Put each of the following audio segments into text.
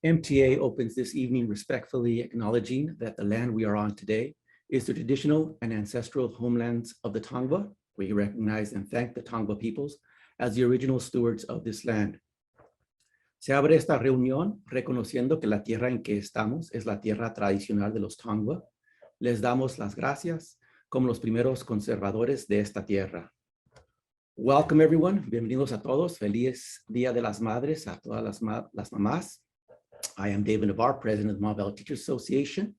MTA opens this evening respectfully acknowledging that the land we are on today is the traditional and ancestral homelands of the Tongva. We recognize and thank the Tongva peoples as the original stewards of this land. Se abre esta reunión reconociendo que la tierra en que estamos es la tierra tradicional de los Tongva. Les damos las gracias como los primeros conservadores de esta tierra. Welcome everyone. Bienvenidos a todos. Feliz Día de las Madres a todas las mamás. I am David Navarro, President of the Montebello Teachers Association.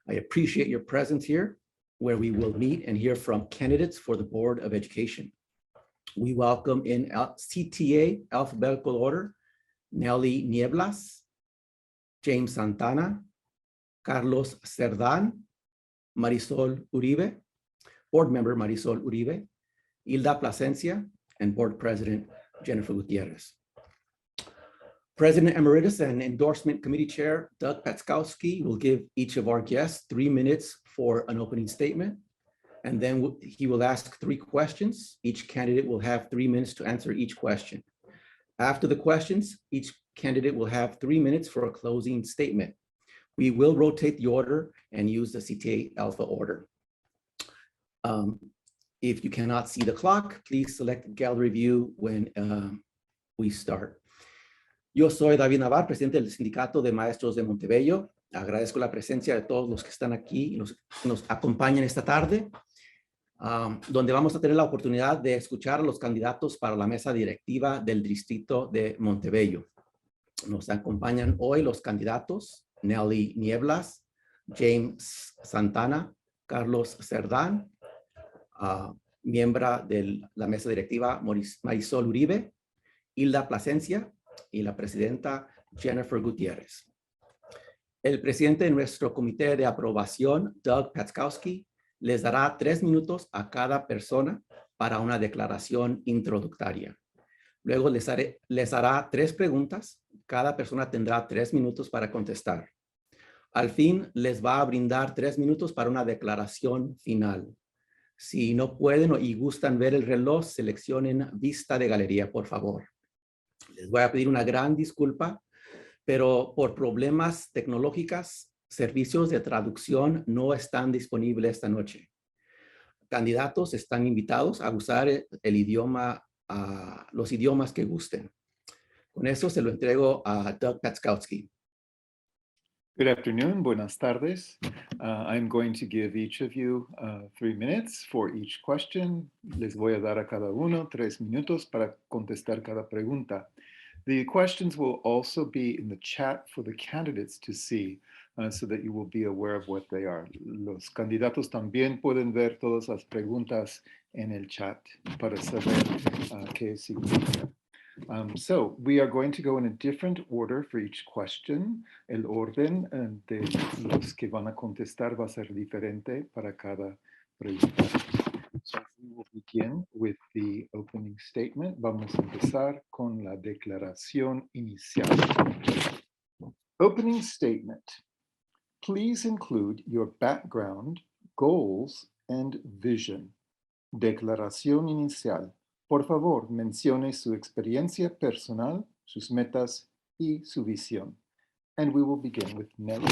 I appreciate your presence here, where we will meet and hear from candidates for the Board of Education. We welcome in CTA alphabetical order, Nelly Nievelas, James Santana, Carlos Cerdán, Marisol Uribe, Board Member Marisol Uribe, Hilda Plasencia, and Board President Jennifer Gutierrez. President Emeritus and Endorsement Committee Chair Doug Paczkowski will give each of our guests 3 minutes for an opening statement, and then he will ask 3 questions. Each candidate will have 3 minutes to answer each question. After the questions, each candidate will have 3 minutes for a closing statement. We will rotate the order and use the CTA alpha order. If you cannot see the clock, please select gallery view when we start. Yo soy David Navarro, presidente del Sindicato de Maestros de Montebello. Agradezco la presencia de todos los que están aquí y nos acompañan esta tarde, donde vamos a tener la oportunidad de escuchar a los candidatos para la mesa directiva del distrito de Montebello. Nos acompañan hoy los candidatos Nelly Nievelas, James Santana, Carlos Cerdán, miembro de la mesa directiva Marisol Uribe, Hilda Plasencia, y la presidenta Jennifer Gutierrez. El presidente de nuestro comité de aprobación, Doug Paczkowski, les dará 3 minutos a cada persona para una declaración introductoria. Luego les hará 3 preguntas. Cada persona tendrá 3 minutos para contestar. Al fin, les va a brindar 3 minutos para una declaración final. Si no pueden y gustan ver el reloj, seleccionen vista de galería, por favor. Les voy a pedir una gran disculpa, pero por problemas tecnológicos, servicios de traducción no están disponibles esta noche. Candidatos están invitados a usar los idiomas que gusten. Con eso se lo entrego a Doug Paczkowski. Good afternoon, buenas tardes. I'm going to give each of you 3 minutes for each question. Les voy a dar a cada uno 3 minutos para contestar cada pregunta. The questions will also be in the chat for the candidates to see, so that you will be aware of what they are. Los candidatos también pueden ver todas las preguntas en el chat para saber qué significa. So we are going to go in a different order for each question. El orden de los que van a contestar va a ser diferente para cada pregunta. So we will begin with the opening statement. Vamos a empezar con la declaración inicial. Opening statement. Please include your background, goals, and vision. Declaración inicial. Por favor, mencione su experiencia personal, sus metas y su visión. And we will begin with Nelly.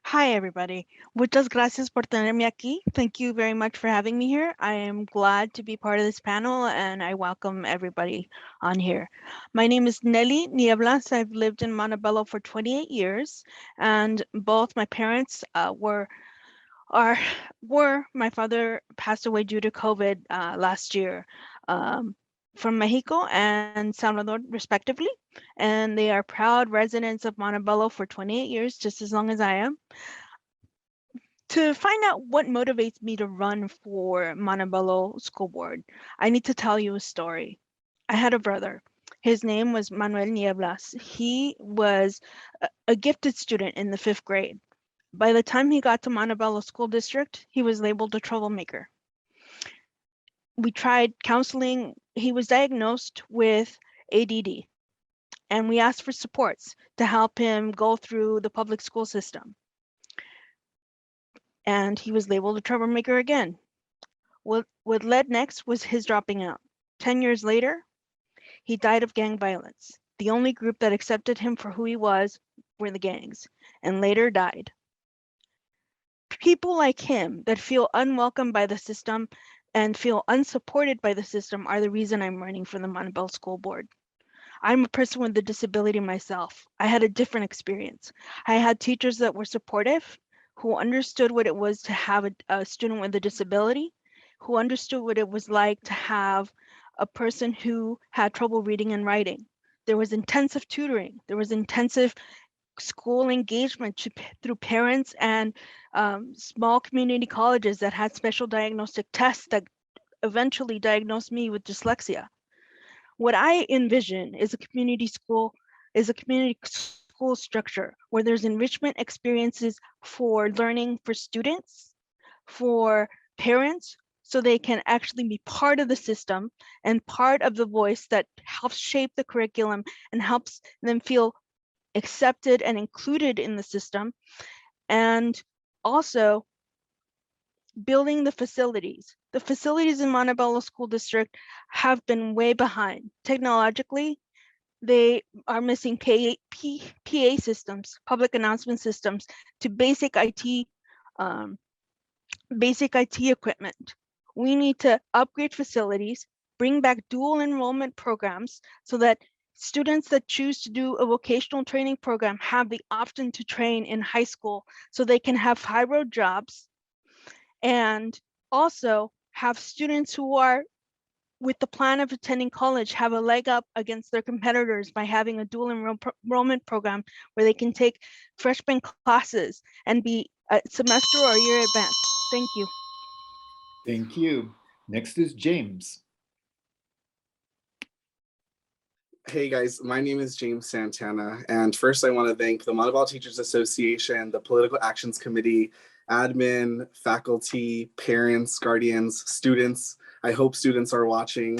Hi, everybody. Muchas gracias por tenerme aquí. Thank you very much for having me here. I am glad to be part of this panel, and I welcome everybody on here. My name is Nelly Nievelas. I've lived in Montebello for 28 years, and both my parents my father passed away due to COVID last year from Mexico and Salvador, respectively. And they are proud residents of Montebello for 28 years, just as long as I am. To find out what motivates me to run for Montebello School Board, I need to tell you a story. I had a brother. His name was Manuel Nievelas. He was a gifted student in the 5th grade. By the time he got to Montebello School District, he was labeled a troublemaker. We tried counseling. He was diagnosed with ADD, and we asked for supports to help him go through the public school system. And he was labeled a troublemaker again. What led next was his dropping out. 10 years later, he died of gang violence. The only group that accepted him for who he was were the gangs, and later died. People like him that feel unwelcome by the system and feel unsupported by the system are the reason I'm running for the Montebello School Board. I'm a person with a disability myself. I had a different experience. I had teachers that were supportive, who understood what it was to have a student with a disability, who understood what it was like to have a person who had trouble reading and writing. There was intensive tutoring. There was intensive school engagement through parents and small community colleges that had special diagnostic tests that eventually diagnosed me with dyslexia. What I envision is a community school structure where there's enrichment experiences for learning for students, for parents, so they can actually be part of the system and part of the voice that helps shape the curriculum and helps them feel accepted and included in the system, and also building the facilities. The facilities in Montebello School District have been way behind. Technologically, they are missing PA systems, public announcement systems, to basic IT equipment. We need to upgrade facilities, bring back dual enrollment programs so that students that choose to do a vocational training program have the option to train in high school so they can have high road jobs, and also have students who are with the plan of attending college have a leg up against their competitors by having a dual enrollment program where they can take freshman classes and be a semester or a year advanced. Thank you. Thank you. Next is James. Hey guys, my name is James Santana, and first I want to thank the Montebello Teachers Association, the Political Actions Committee, admin, faculty, parents, guardians, students. I hope students are watching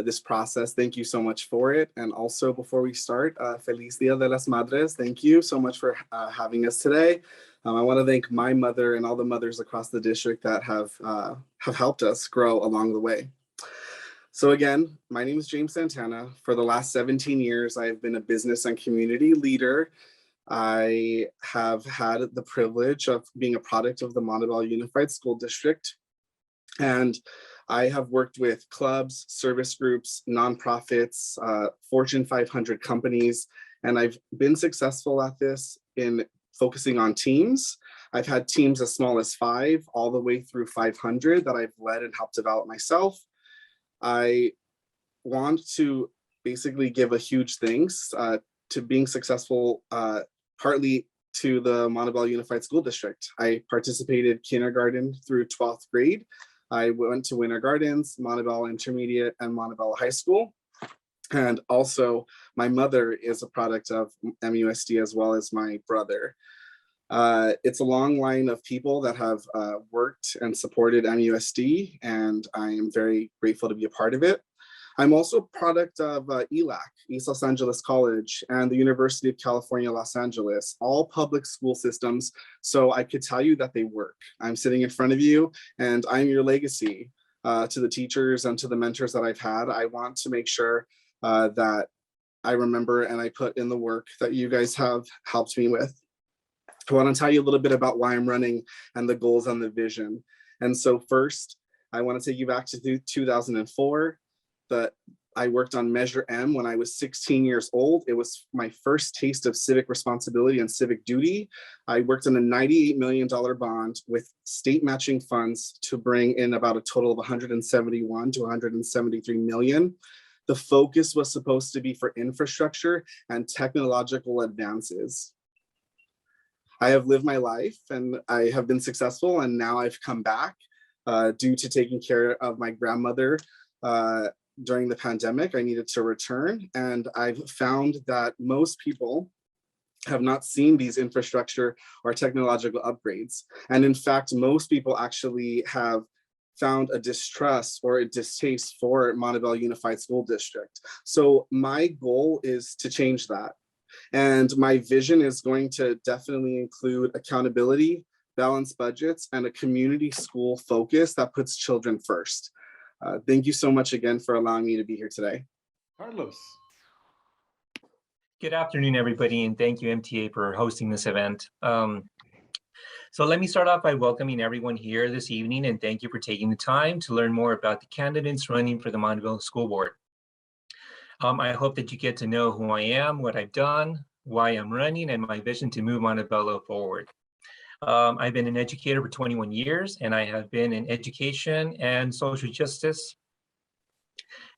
this process. Thank you so much for it. And also, before we start, Feliz Dia de las Madres. Thank you so much for having us today. I want to thank my mother and all the mothers across the district that have helped us grow along the way. So again, my name is James Santana. For the last 17 years, I've been a business and community leader. I have had the privilege of being a product of the Montebello Unified School District. And I have worked with clubs, service groups, nonprofits, Fortune 500 companies, and I've been successful at this in focusing on teams. I've had teams as small as 5 all the way through 500 that I've led and helped develop myself. I want to basically give a huge thanks to being successful, partly to the Montebello Unified School District. I participated kindergarten through 12th grade. I went to Winter Gardens, Montebello Intermediate, and Montebello High School. And also, my mother is a product of MUSD as well as my brother. It's a long line of people that have worked and supported MUSD, and I am very grateful to be a part of it. I'm also a product of ELAC, East Los Angeles College, and the University of California, Los Angeles, all public school systems. So I could tell you that they work. I'm sitting in front of you, and I'm your legacy to the teachers and to the mentors that I've had. I want to make sure that I remember and I put in the work that you guys have helped me with. I want to tell you a little bit about why I'm running and the goals and the vision. And so first, I want to take you back to 2004. I worked on Measure M when I was 16 years old. It was my first taste of civic responsibility and civic duty. I worked on a $98 million bond with state matching funds to bring in about a total of 171 to 173 million. The focus was supposed to be for infrastructure and technological advances. I have lived my life and I have been successful, and now I've come back due to taking care of my grandmother during the pandemic. I needed to return, and I've found that most people have not seen these infrastructure or technological upgrades. And in fact, most people actually have found a distrust or a distaste for Montebello Unified School District. So my goal is to change that. And my vision is going to definitely include accountability, balanced budgets, and a community school focus that puts children first. Thank you so much again for allowing me to be here today. Carlos. Good afternoon, everybody, and thank you, MTA, for hosting this event. So let me start off by welcoming everyone here this evening, and thank you for taking the time to learn more about the candidates running for the Montebello School Board. I hope that you get to know who I am, what I've done, why I'm running, and my vision to move Montebello forward. I've been an educator for 21 years, and I have been in education and social justice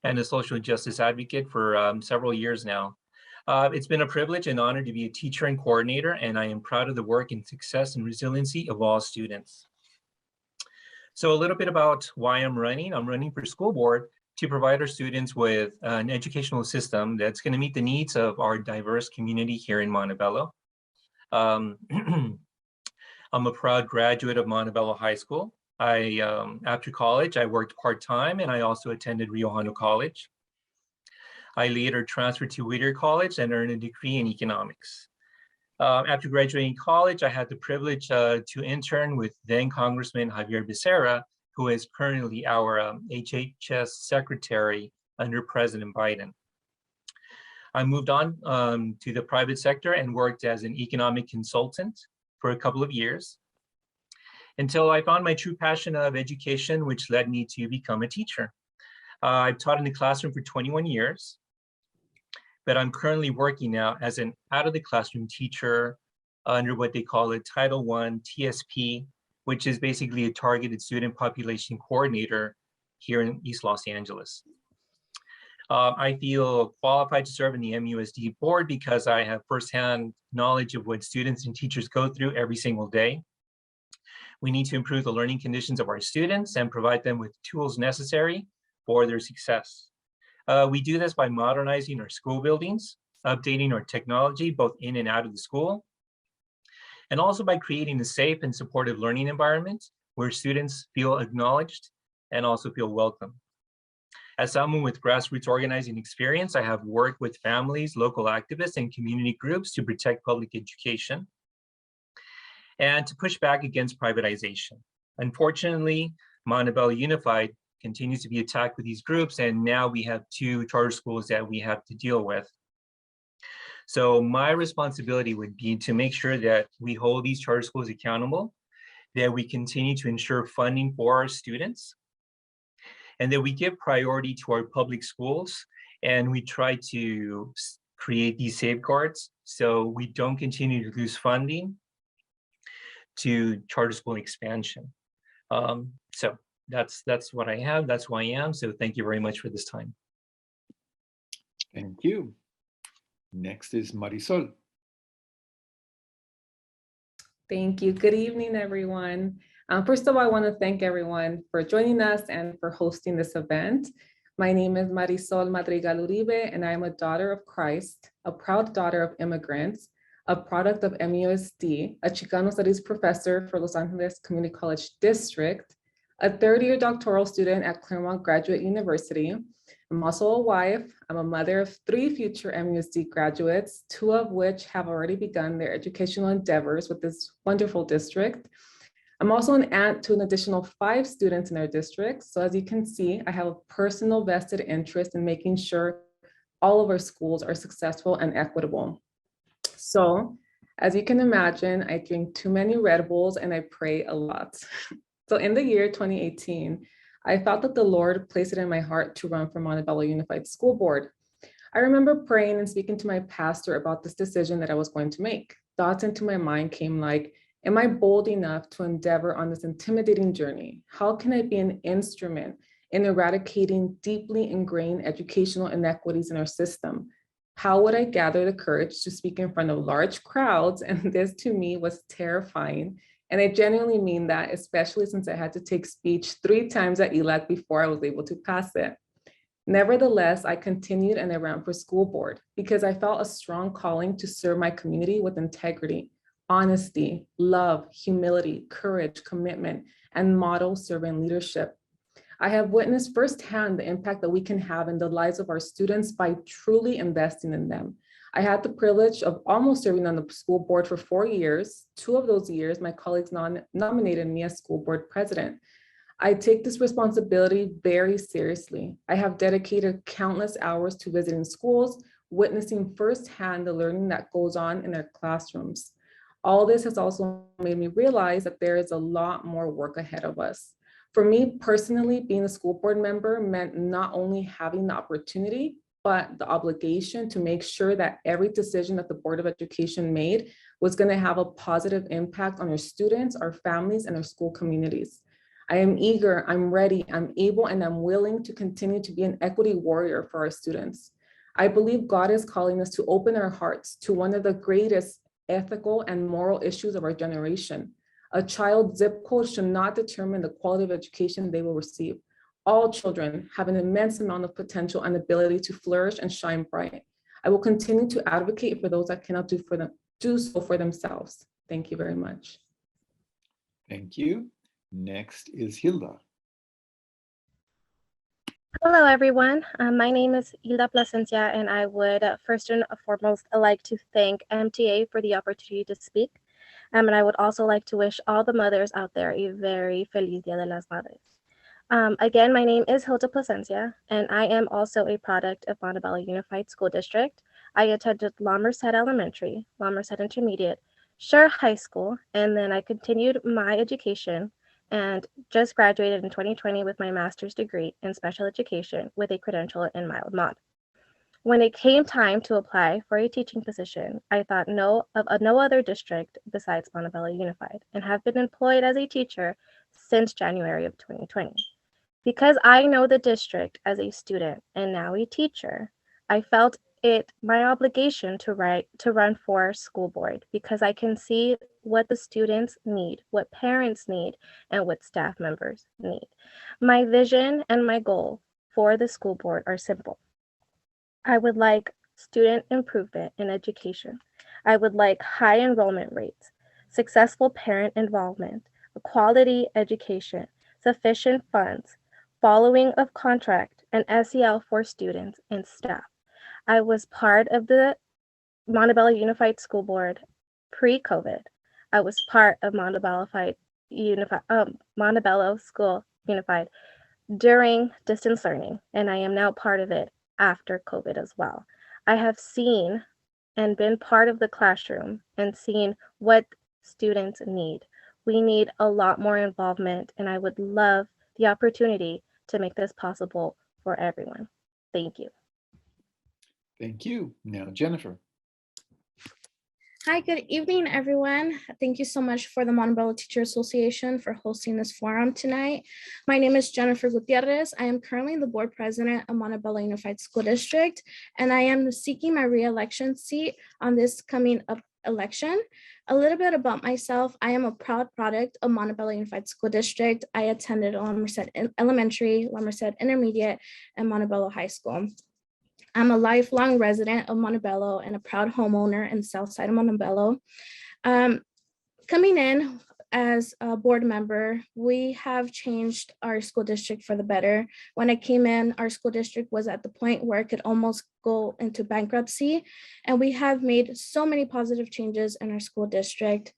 and a social justice advocate for several years now. It's been a privilege and honor to be a teacher and coordinator, and I am proud of the work and success and resiliency of all students. So a little bit about why I'm running. I'm running for school board to provide our students with an educational system that's going to meet the needs of our diverse community here in Montebello. I'm a proud graduate of Montebello High School. After college, I worked part-time, and I also attended Rio Hondo College. I later transferred to Whittier College and earned a degree in economics. After graduating college, I had the privilege to intern with then Congressman Javier Becerra, who is currently our HHS secretary under President Biden. I moved on to the private sector and worked as an economic consultant for a couple of years until I found my true passion of education, which led me to become a teacher. I've taught in the classroom for 21 years. But I'm currently working now as an out-of-the-classroom teacher under what they call a Title I TSP, which is basically a targeted student population coordinator here in East Los Angeles. I feel qualified to serve in the MUSD board because I have firsthand knowledge of what students and teachers go through every single day. We need to improve the learning conditions of our students and provide them with tools necessary for their success. We do this by modernizing our school buildings, updating our technology, both in and out of the school, and also by creating a safe and supportive learning environment where students feel acknowledged and also feel welcome. As someone with grassroots organizing experience, I have worked with families, local activists, and community groups to protect public education and to push back against privatization. Unfortunately, Montebello Unified continues to be attacked with these groups, and now we have 2 charter schools that we have to deal with. So my responsibility would be to make sure that we hold these charter schools accountable, that we continue to ensure funding for our students, and that we give priority to our public schools, and we try to create these safeguards so we don't continue to lose funding to charter school expansion. So that's what I have, that's who I am. So thank you very much for this time. Thank you. Next is Marisol. Thank you. Good evening, everyone. First of all, I want to thank everyone for joining us and for hosting this event. My name is Marisol Madrigal Uribe, and I am a daughter of Christ, a proud daughter of immigrants, a product of MUSD, a Chicano Studies professor for Los Angeles Community College District, a third-year doctoral student at Claremont Graduate University. I'm also a wife. I'm a mother of 3 future MUSD graduates, 2 of which have already begun their educational endeavors with this wonderful district. I'm also an aunt to an additional 5 students in our district. So as you can see, I have a personal vested interest in making sure all of our schools are successful and equitable. So as you can imagine, I drink too many Red Bulls and I pray a lot. So in the year 2018, I felt that the Lord placed it in my heart to run for Montebello Unified School Board. I remember praying and speaking to my pastor about this decision that I was going to make. Thoughts into my mind came like, am I bold enough to endeavor on this intimidating journey? How can I be an instrument in eradicating deeply ingrained educational inequities in our system? How would I gather the courage to speak in front of large crowds? And this to me was terrifying. And I genuinely mean that, especially since I had to take speech 3 times at ELAC before I was able to pass it. Nevertheless, I continued and I ran for school board because I felt a strong calling to serve my community with integrity, honesty, love, humility, courage, commitment, and model servant leadership. I have witnessed firsthand the impact that we can have in the lives of our students by truly investing in them. I had the privilege of almost serving on the school board for 4 years. 2 of those years, my colleagues nominated me as school board president. I take this responsibility very seriously. I have dedicated countless hours to visiting schools, witnessing firsthand the learning that goes on in their classrooms. All this has also made me realize that there is a lot more work ahead of us. For me personally, being a school board member meant not only having the opportunity, but the obligation to make sure that every decision that the Board of Education made was going to have a positive impact on our students, our families, and our school communities. I am eager, I'm ready, I'm able, and I'm willing to continue to be an equity warrior for our students. I believe God is calling us to open our hearts to one of the greatest ethical and moral issues of our generation. A child's zip code should not determine the quality of education they will receive. All children have an immense amount of potential and ability to flourish and shine bright. I will continue to advocate for those that cannot do so for themselves. Thank you very much. Thank you. Next is Hilda. Hello, everyone. My name is Hilda Plasencia, and I would first and foremost like to thank MTA for the opportunity to speak. And I would also like to wish all the mothers out there a very feliz Dia de las Madres. Again, my name is Hilda Plasencia, and I am also a product of Montebello Unified School District. I attended La Merced Elementary, La Merced Intermediate, Sher High School, and then I continued my education and just graduated in 2020 with my master's degree in special education with a credential in mild mod. When it came time to apply for a teaching position, I thought no other district besides Montebello Unified, and have been employed as a teacher since January of 2020. Because I know the district as a student and now a teacher, I felt it my obligation to run for school board, because I can see what the students need, what parents need, and what staff members need. My vision and my goal for the school board are simple. I would like student improvement in education. I would like high enrollment rates, successful parent involvement, a quality education, sufficient funds, following of contract, and SEL for students and staff. I was part of the Montebello Unified School Board pre-COVID. I was part of Montebello School Unified during distance learning, and I am now part of it after COVID as well. I have seen and been part of the classroom and seen what students need. We need a lot more involvement, and I would love the opportunity to make this possible for everyone. Thank you. Thank you. Now, Jennifer. Hi, good evening, everyone. Thank you so much for the Montebello Teacher Association for hosting this forum tonight. My name is Jennifer Gutierrez. I am currently the board president of Montebello Unified School District, and I am seeking my re-election seat on this coming up election. A little bit about myself. I am a proud product of Montebello Unified School District. I attended La Merced Elementary, La Merced Intermediate, and Montebello High School. I'm a lifelong resident of Montebello and a proud homeowner in the south side of Montebello. Coming in as a board member, we have changed our school district for the better. When I came in, our school district was at the point where it could almost go into bankruptcy, and we have made so many positive changes in our school district.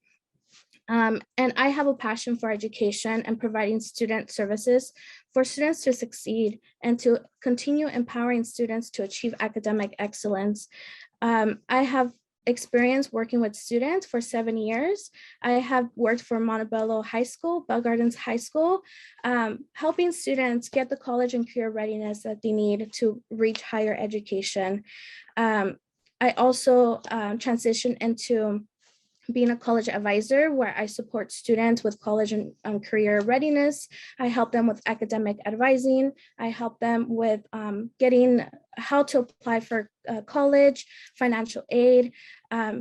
And I have a passion for education and providing student services for students to succeed and to continue empowering students to achieve academic excellence. I have experience working with students for 7 years. I have worked for Montebello High School, Bell Gardens High School, helping students get the college and career readiness that they need to reach higher education. I also transitioned into being a college advisor, where I support students with college and career readiness. I help them with academic advising. I help them with getting how to apply for college, financial aid.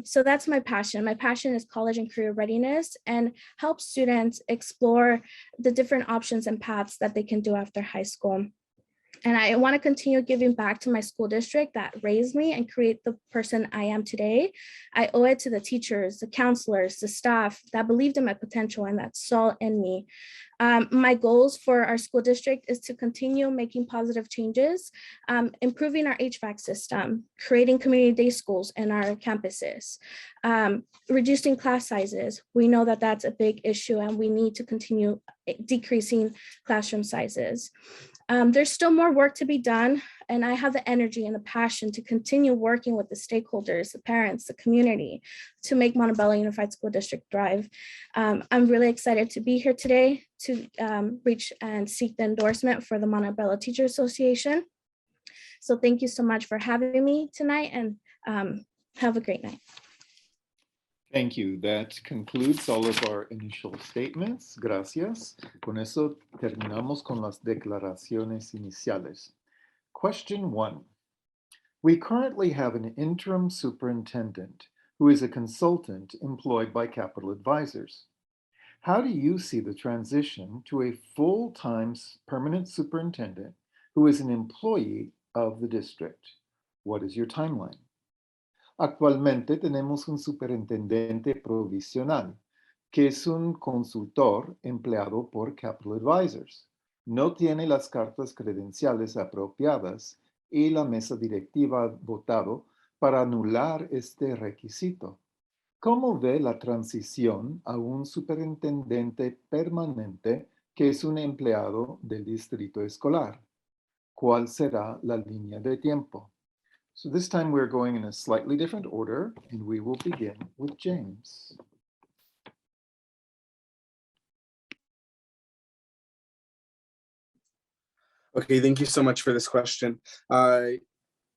So that's my passion. My passion is college and career readiness, and help students explore the different options and paths that they can do after high school. And I want to continue giving back to my school district that raised me and create the person I am today. I owe it to the teachers, the counselors, the staff that believed in my potential and that saw in me. My goals for our school district is to continue making positive changes, improving our HVAC system, creating community day schools in our campuses, reducing class sizes. We know that that's a big issue, and we need to continue decreasing classroom sizes. There's still more work to be done, and I have the energy and the passion to continue working with the stakeholders, the parents, the community to make Montebello Unified School District thrive. I'm really excited to be here today to reach and seek the endorsement for the Montebello Teacher Association. So thank you so much for having me tonight, and have a great night. Thank you. That concludes all of our initial statements. Gracias. Con eso terminamos con las declaraciones iniciales. Question 1. We currently have an interim superintendent who is a consultant employed by Capital Advisors. How do you see the transition to a full-time permanent superintendent who is an employee of the district? What is your timeline? Actualmente tenemos un superintendente provisional, que es un consultor empleado por Capital Advisors. No tiene las cartas credenciales apropiadas y la mesa directiva ha votado para anular este requisito. ¿Cómo ve la transición a un superintendente permanente que es un empleado del distrito escolar? ¿Cuál será la línea de tiempo? So this time we're going in a slightly different order, and we will begin with James. Okay, thank you so much for this question.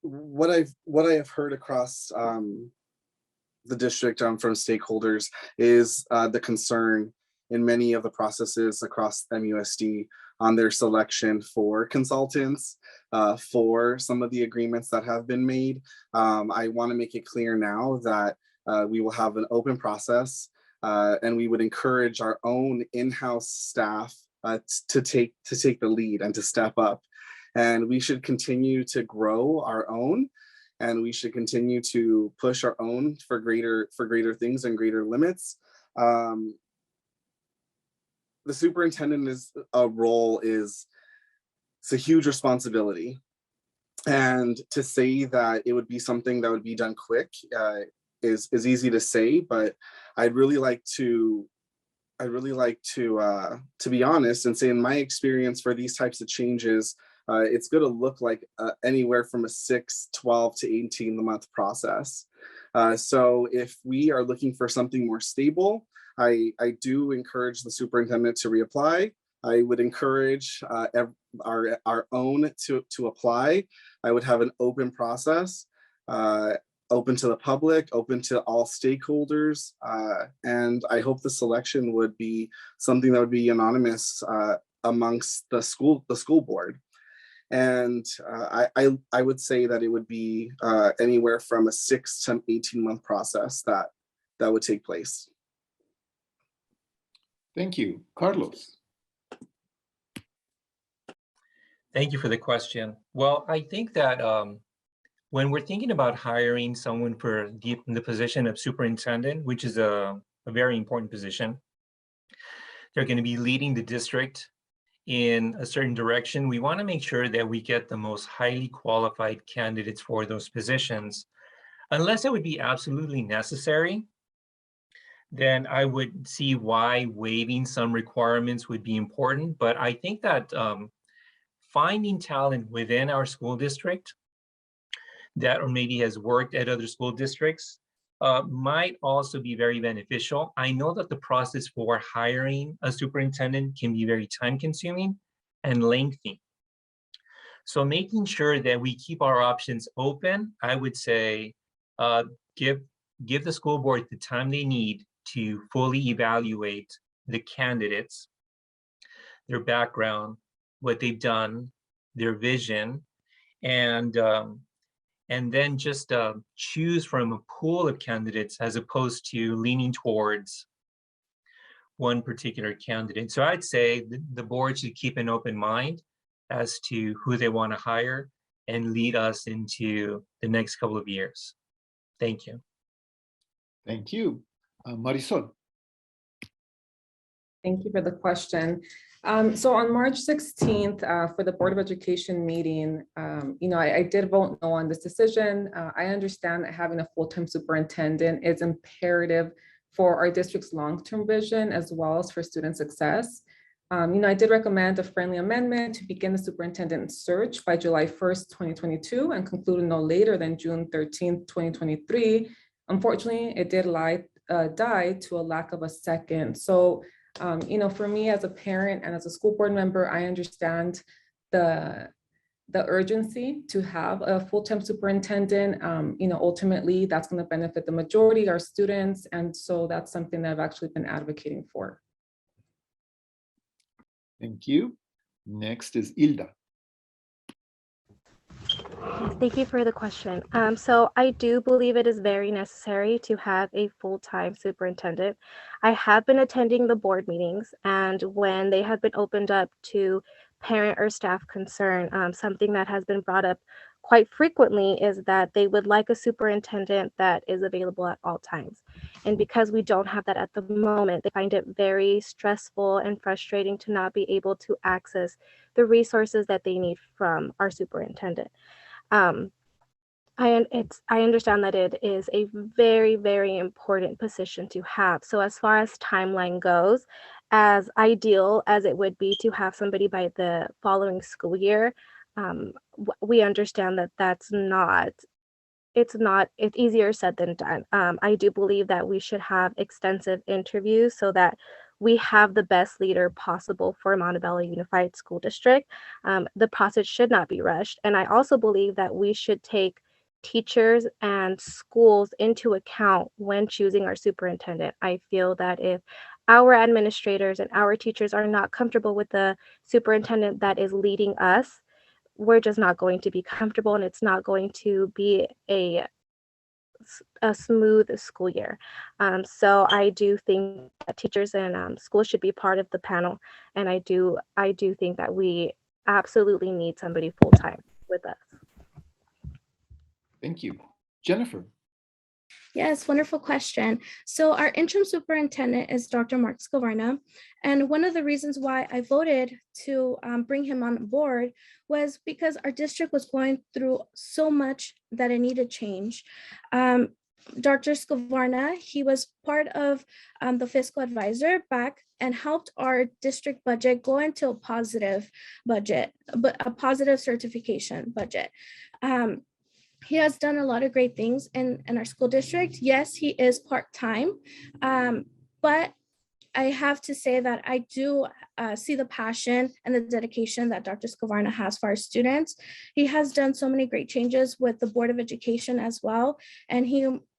What I have heard across the district from stakeholders is the concern in many of the processes across MUSD on their selection for consultants, for some of the agreements that have been made. I want to make it clear now that we will have an open process, and we would encourage our own in-house staff to take the lead and to step up. And we should continue to grow our own, and we should continue to push our own for greater things and greater limits. The superintendent it's a huge responsibility. And to say that it would be something that would be done quick is easy to say, but I'd really like to be honest and say, in my experience for these types of changes, it's going to look like anywhere from a 6, 12 to 18-month process. So if we are looking for something more stable, I do encourage the superintendent to reapply. I would encourage our own to apply. I would have an open process, open to the public, open to all stakeholders, and I hope the selection would be something that would be unanimous amongst the school board. And I would say that it would be anywhere from a 6 to 18-month process that would take place. Thank you. Carlos. Thank you for the question. Well, I think that when we're thinking about hiring someone for the position of superintendent, which is a very important position, they're going to be leading the district in a certain direction. We want to make sure that we get the most highly qualified candidates for those positions. Unless it would be absolutely necessary, then I would see why waiving some requirements would be important. But I think that finding talent within our school district that or maybe has worked at other school districts might also be very beneficial. I know that the process for hiring a superintendent can be very time-consuming and lengthy. So making sure that we keep our options open, I would say give the school board the time they need to fully evaluate the candidates, their background, what they've done, their vision, and then just choose from a pool of candidates as opposed to leaning towards one particular candidate. So I'd say the board should keep an open mind as to who they want to hire and lead us into the next couple of years. Thank you. Thank you. Marisol. Thank you for the question. So on March 16th, for the Board of Education meeting, I did vote no on this decision. I understand that having a full-time superintendent is imperative for our district's long-term vision as well as for student success. I did recommend a friendly amendment to begin the superintendent search by July 1st, 2022 and conclude no later than June 13th, 2023. Unfortunately, it did die to a lack of a second. So, for me as a parent and as a school board member, I understand the urgency to have a full-time superintendent. Ultimately, that's going to benefit the majority of our students. And so that's something that I've actually been advocating for. Thank you. Next is Hilda. Yes, thank you for the question. So I do believe it is very necessary to have a full-time superintendent. I have been attending the board meetings, and when they have been opened up to parent or staff concern, something that has been brought up quite frequently is that they would like a superintendent that is available at all times. And because we don't have that at the moment, they find it very stressful and frustrating to not be able to access the resources that they need from our superintendent. I understand that it is a very, very important position to have. So as far as timeline goes, as ideal as it would be to have somebody by the following school year, we understand that it's easier said than done. I do believe that we should have extensive interviews so that we have the best leader possible for Montebello Unified School District. The process should not be rushed. And I also believe that we should take teachers and schools into account when choosing our superintendent. I feel that if our administrators and our teachers are not comfortable with the superintendent that is leading us, we're just not going to be comfortable, and it's not going to be a smooth school year. So I do think that teachers and schools should be part of the panel, and I do think that we absolutely need somebody full-time with us. Thank you. Jennifer. Yes, wonderful question. So our interim superintendent is Dr. Mark Scavarna. And one of the reasons why I voted to bring him on board was because our district was going through so much that it needed change. Dr. Scavarna, he was part of the fiscal advisor back and helped our district budget go into a positive budget, but a positive certification budget. He has done a lot of great things in our school district. Yes, he is part-time, but I have to say that I do see the passion and the dedication that Dr. Scavarna has for our students. He has done so many great changes with the Board of Education as well. And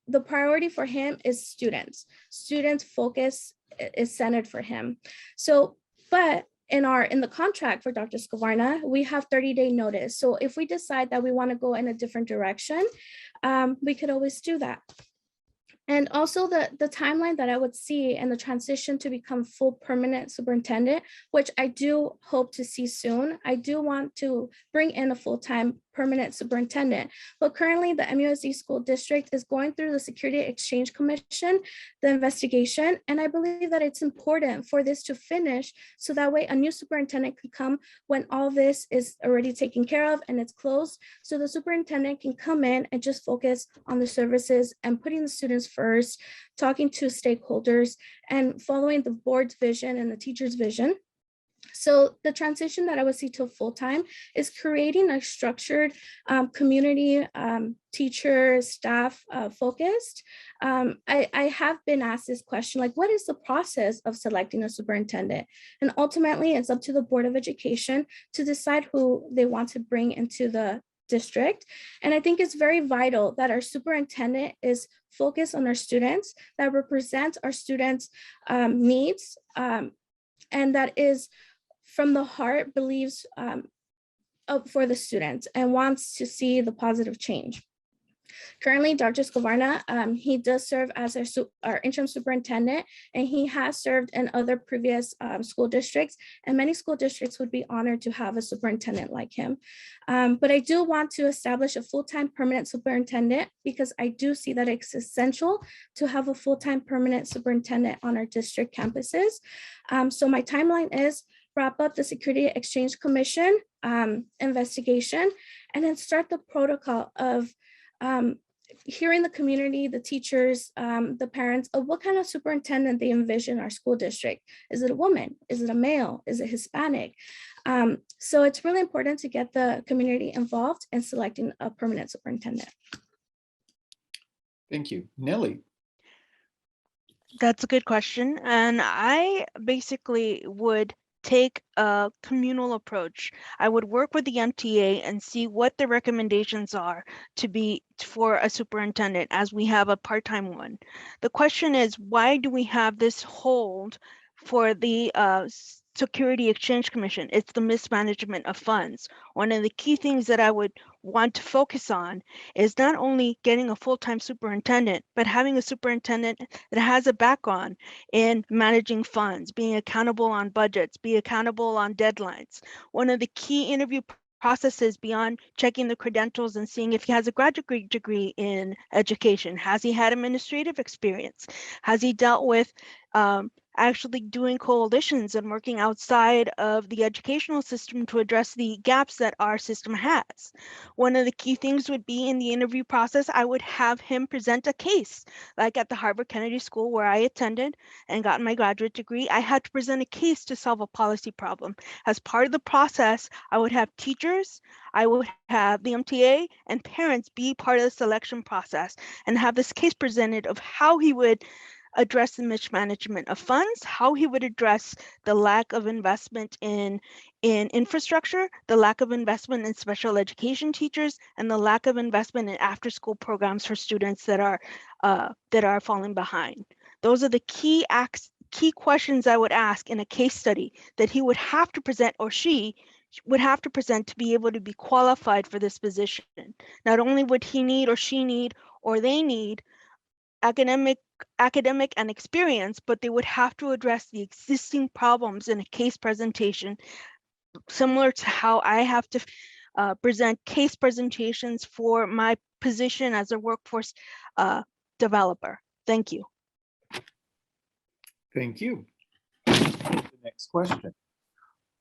the priority for him is students. Students' focus is centered for him. So, but in the contract for Dr. Scavarna, we have 30-day notice. So if we decide that we want to go in a different direction, we could always do that. And also the timeline that I would see and the transition to become full permanent superintendent, which I do hope to see soon. I do want to bring in a full-time permanent superintendent, but currently the MUSD school district is going through the Security Exchange Commission, the investigation, and I believe that it's important for this to finish so that way a new superintendent can come when all this is already taken care of and it's closed, so the superintendent can come in and just focus on the services and putting the students first, talking to stakeholders and following the board's vision and the teacher's vision. So the transition that I would see to full-time is creating a structured community, teacher, staff focused. I have been asked this question, like, what is the process of selecting a superintendent? And ultimately, it's up to the Board of Education to decide who they want to bring into the district. And I think it's very vital that our superintendent is focused on our students, that represents our students' needs, and that is from the heart believes for the students and wants to see the positive change. Currently, Dr. Scavarna, he does serve as our interim superintendent, and he has served in other previous school districts, and many school districts would be honored to have a superintendent like him. But I do want to establish a full-time permanent superintendent because I do see that it's essential to have a full-time permanent superintendent on our district campuses. So my timeline is wrap up the Security Exchange Commission investigation, and then start the protocol of hearing the community, the teachers, the parents of what kind of superintendent they envision our school district. Is it a woman? Is it a male? Is it Hispanic? So it's really important to get the community involved in selecting a permanent superintendent. Thank you. Nelly. That's a good question. And I basically would take a communal approach. I would work with the MTA and see what the recommendations are to be for a superintendent, as we have a part-time one. The question is, why do we have this hold for the Security Exchange Commission? It's the mismanagement of funds. One of the key things that I would want to focus on is not only getting a full-time superintendent, but having a superintendent that has a background in managing funds, being accountable on budgets, be accountable on deadlines. One of the key interview processes beyond checking the credentials and seeing if he has a graduate degree in education. Has he had administrative experience? Has he dealt with actually doing coalitions and working outside of the educational system to address the gaps that our system has? One of the key things would be in the interview process, I would have him present a case. Like at the Harvard Kennedy School where I attended and got my graduate degree, I had to present a case to solve a policy problem. As part of the process, I would have teachers, I would have the MTA and parents be part of the selection process and have this case presented of how he would address the mismanagement of funds, how he would address the lack of investment in infrastructure, the lack of investment in special education teachers, and the lack of investment in after-school programs for students that are falling behind. Those are the key questions I would ask in a case study that he would have to present, or she would have to present, to be able to be qualified for this position. Not only would he need, or she need, or they need academic and experience, but they would have to address the existing problems in a case presentation, similar to how I have to present case presentations for my position as a workforce developer. Thank you. Thank you. The next question.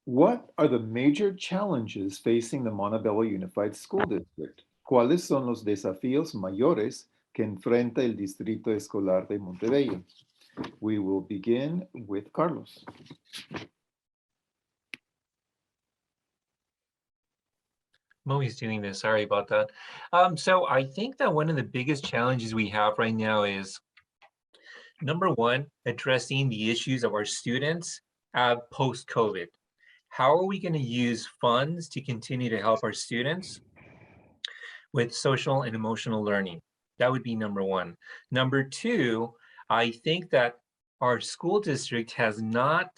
What are the major challenges facing the Montebello Unified School District? ¿Cuáles son los desafíos mayores que enfrenta el Distrito Escolar de Montebello? We will begin with Carlos. I'm always doing this, sorry about that. So I think that one of the biggest challenges we have right now is, number one, addressing the issues of our students post-COVID. How are we going to use funds to continue to help our students with social and emotional learning? That would be number one. Number two, I think that our school district has not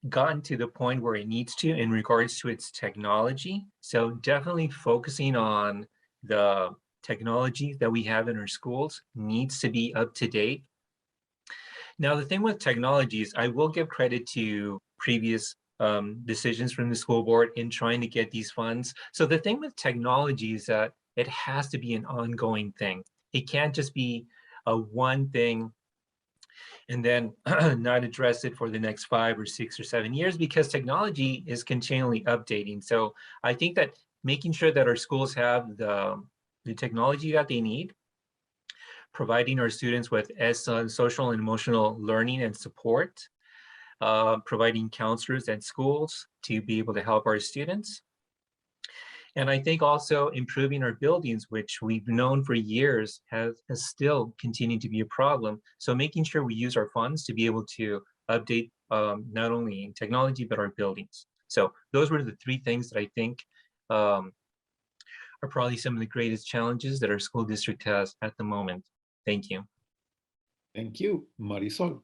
gotten to the point where it needs to in regards to its technology. So definitely focusing on the technology that we have in our schools needs to be up to date. Now, the thing with technology is I will give credit to previous decisions from the school board in trying to get these funds. So the thing with technology is that it has to be an ongoing thing. It can't just be a one thing and then not address it for the next 5 or 6 or 7 years, because technology is continually updating. So I think that making sure that our schools have the technology that they need, providing our students with social and emotional learning and support, providing counselors at schools to be able to help our students. And I think also improving our buildings, which we've known for years has still continued to be a problem. So making sure we use our funds to be able to update not only technology, but our buildings. So those were the three things that I think are probably some of the greatest challenges that our school district has at the moment. Thank you. Thank you. Marisol.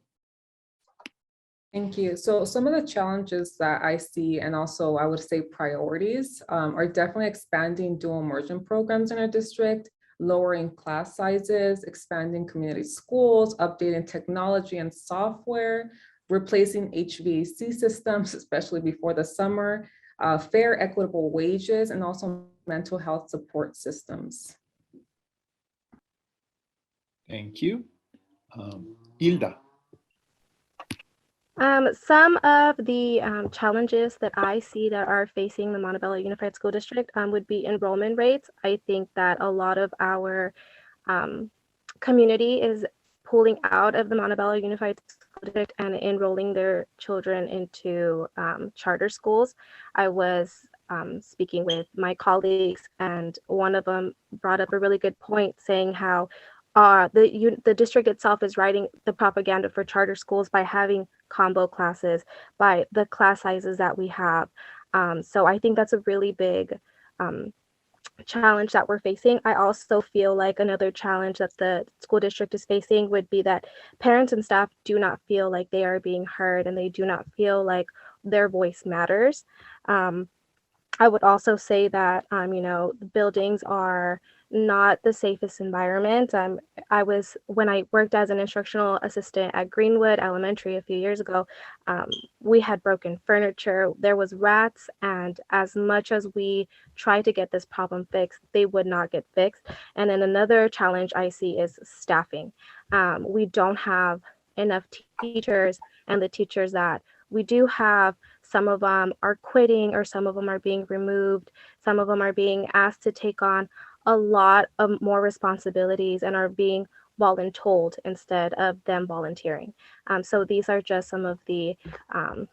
Thank you. So some of the challenges that I see, and also I would say priorities, are definitely expanding dual immersion programs in our district, lowering class sizes, expanding community schools, updating technology and software, replacing HVAC systems, especially before the summer, fair, equitable wages, and also mental health support systems. Thank you. Hilda. Some of the challenges that I see that are facing the Montebello Unified School District would be enrollment rates. I think that a lot of our community is pulling out of the Montebello Unified School District and enrolling their children into charter schools. I was speaking with my colleagues, and one of them brought up a really good point, saying how the district itself is writing the propaganda for charter schools by having combo classes, by the class sizes that we have. So I think that's a really big challenge that we're facing. I also feel like another challenge that the school district is facing would be that parents and staff do not feel like they are being heard, and they do not feel like their voice matters. I would also say that, the buildings are not the safest environment. When I worked as an instructional assistant at Greenwood Elementary a few years ago, we had broken furniture, there was rats, and as much as we tried to get this problem fixed, they would not get fixed. And then another challenge I see is staffing. We don't have enough teachers, and the teachers that we do have, some of them are quitting, or some of them are being removed. Some of them are being asked to take on a lot of more responsibilities and are being voluntold instead of them volunteering. So these are just some of the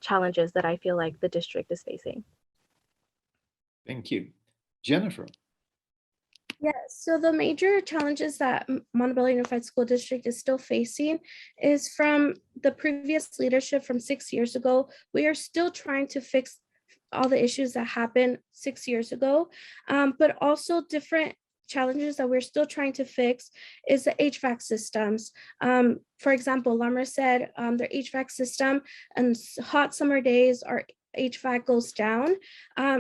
challenges that I feel like the district is facing. Thank you. Jennifer. Yes, so the major challenges that Montebello Unified School District is still facing is from the previous leadership from 6 years ago. We are still trying to fix all the issues that happened 6 years ago, but also different challenges that we're still trying to fix is the HVAC systems. For example, Lamar said their HVAC system and hot summer days are HVAC goes down.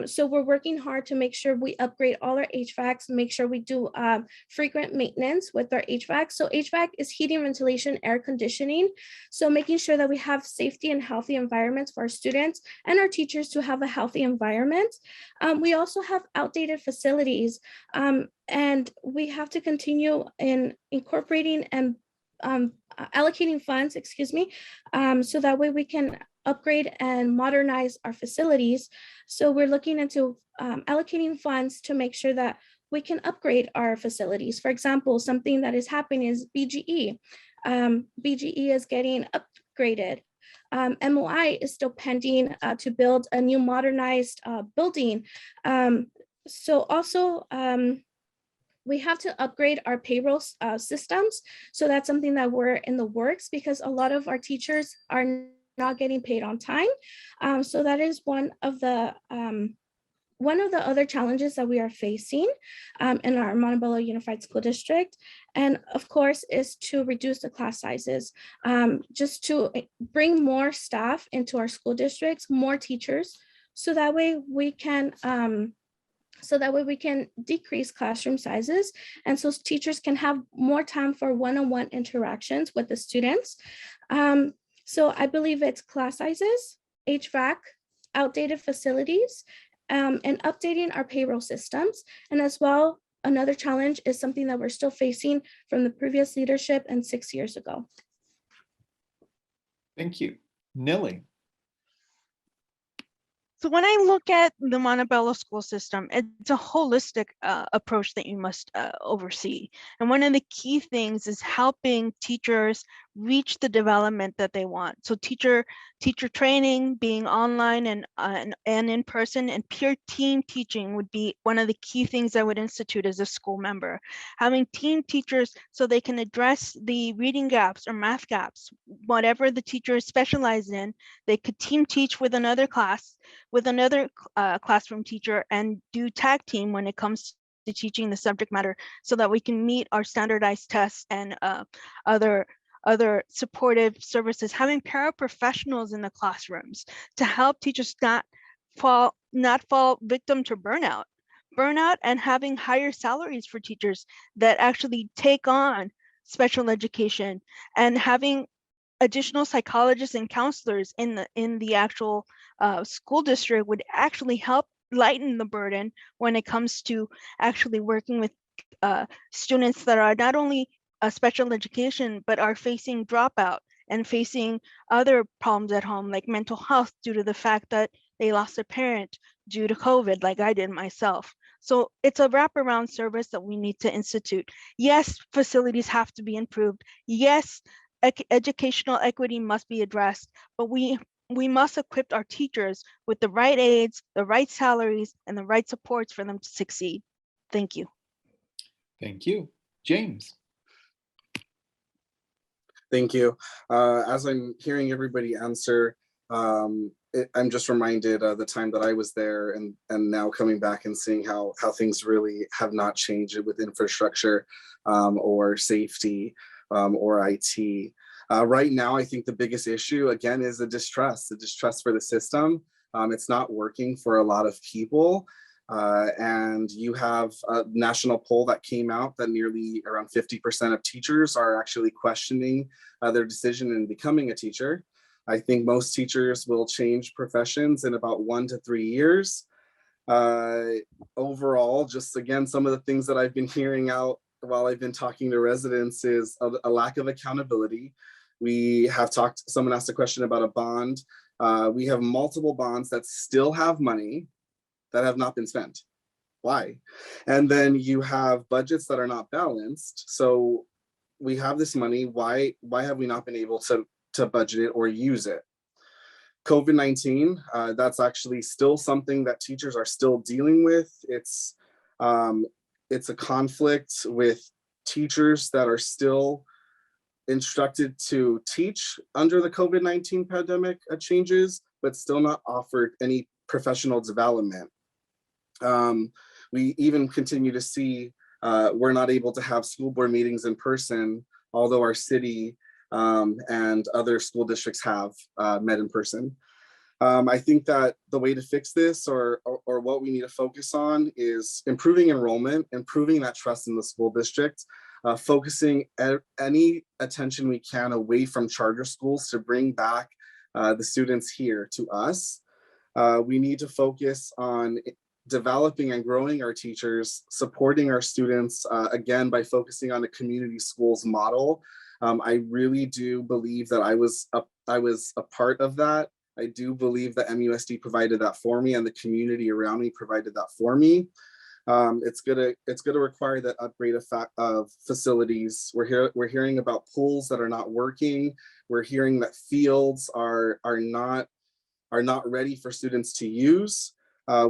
So we're working hard to make sure we upgrade all our HVACs, make sure we do frequent maintenance with our HVAC. So HVAC is heating, ventilation, air conditioning. So making sure that we have safety and healthy environments for our students and our teachers to have a healthy environment. We also have outdated facilities, and we have to continue in incorporating and allocating funds, so that way we can upgrade and modernize our facilities. So we're looking into allocating funds to make sure that we can upgrade our facilities. For example, something that is happening is BGE. BGE is getting upgraded. MOI is still pending to build a new modernized building. So also, we have to upgrade our payroll systems. So that's something that we're in the works, because a lot of our teachers are not getting paid on time. So that is one of the other challenges that we are facing in our Montebello Unified School District. And of course, is to reduce the class sizes, just to bring more staff into our school districts, more teachers, so that way we can decrease classroom sizes, and so teachers can have more time for one-on-one interactions with the students. So I believe it's class sizes, HVAC, outdated facilities, and updating our payroll systems. And as well, another challenge is something that we're still facing from the previous leadership and 6 years ago. Thank you. Nelly. So when I look at the Montebello school system, it's a holistic approach that you must oversee. And one of the key things is helping teachers reach the development that they want. So teacher training, being online and in person, and peer team teaching would be one of the key things I would institute as a school member. Having team teachers so they can address the reading gaps or math gaps, whatever the teacher is specialized in, they could team teach with another class, with another classroom teacher, and do tag team when it comes to teaching the subject matter, so that we can meet our standardized tests and other supportive services. Having paraprofessionals in the classrooms to help teachers not fall victim to burnout, and having higher salaries for teachers that actually take on special education, and having additional psychologists and counselors in the actual school district would actually help lighten the burden when it comes to actually working with students that are not only special education, but are facing dropout and facing other problems at home, like mental health due to the fact that they lost a parent due to COVID, like I did myself. So it's a wraparound service that we need to institute. Yes, facilities have to be improved. Yes, educational equity must be addressed, but we must equip our teachers with the right aids, the right salaries, and the right supports for them to succeed. Thank you. Thank you. James. Thank you. As I'm hearing everybody answer, I'm just reminded of the time that I was there, and now coming back and seeing how things really have not changed with infrastructure or safety or IT. Right now, I think the biggest issue, again, is the distrust for the system. It's not working for a lot of people. And you have a national poll that came out that nearly around 50% of teachers are actually questioning their decision in becoming a teacher. I think most teachers will change professions in about 1 to 3 years. Overall, just again, some of the things that I've been hearing out while I've been talking to residents is a lack of accountability. We have talked, someone asked a question about a bond. We have multiple bonds that still have money that have not been spent. Why? And then you have budgets that are not balanced. So we have this money. Why have we not been able to budget it or use it? COVID-19, that's actually still something that teachers are still dealing with. It's a conflict with teachers that are still instructed to teach under the COVID-19 pandemic changes, but still not offered any professional development. We even continue to see we're not able to have school board meetings in person, although our city and other school districts have met in person. I think that the way to fix this or what we need to focus on is improving enrollment, improving that trust in the school district, focusing any attention we can away from charter schools to bring back the students here to us. We need to focus on developing and growing our teachers, supporting our students, again, by focusing on a community schools model. I really do believe that I was a part of that. I do believe that MUSD provided that for me, and the community around me provided that for me. It's gonna require that upgrade of facilities. We're hearing about pools that are not working. We're hearing that fields are not ready for students to use.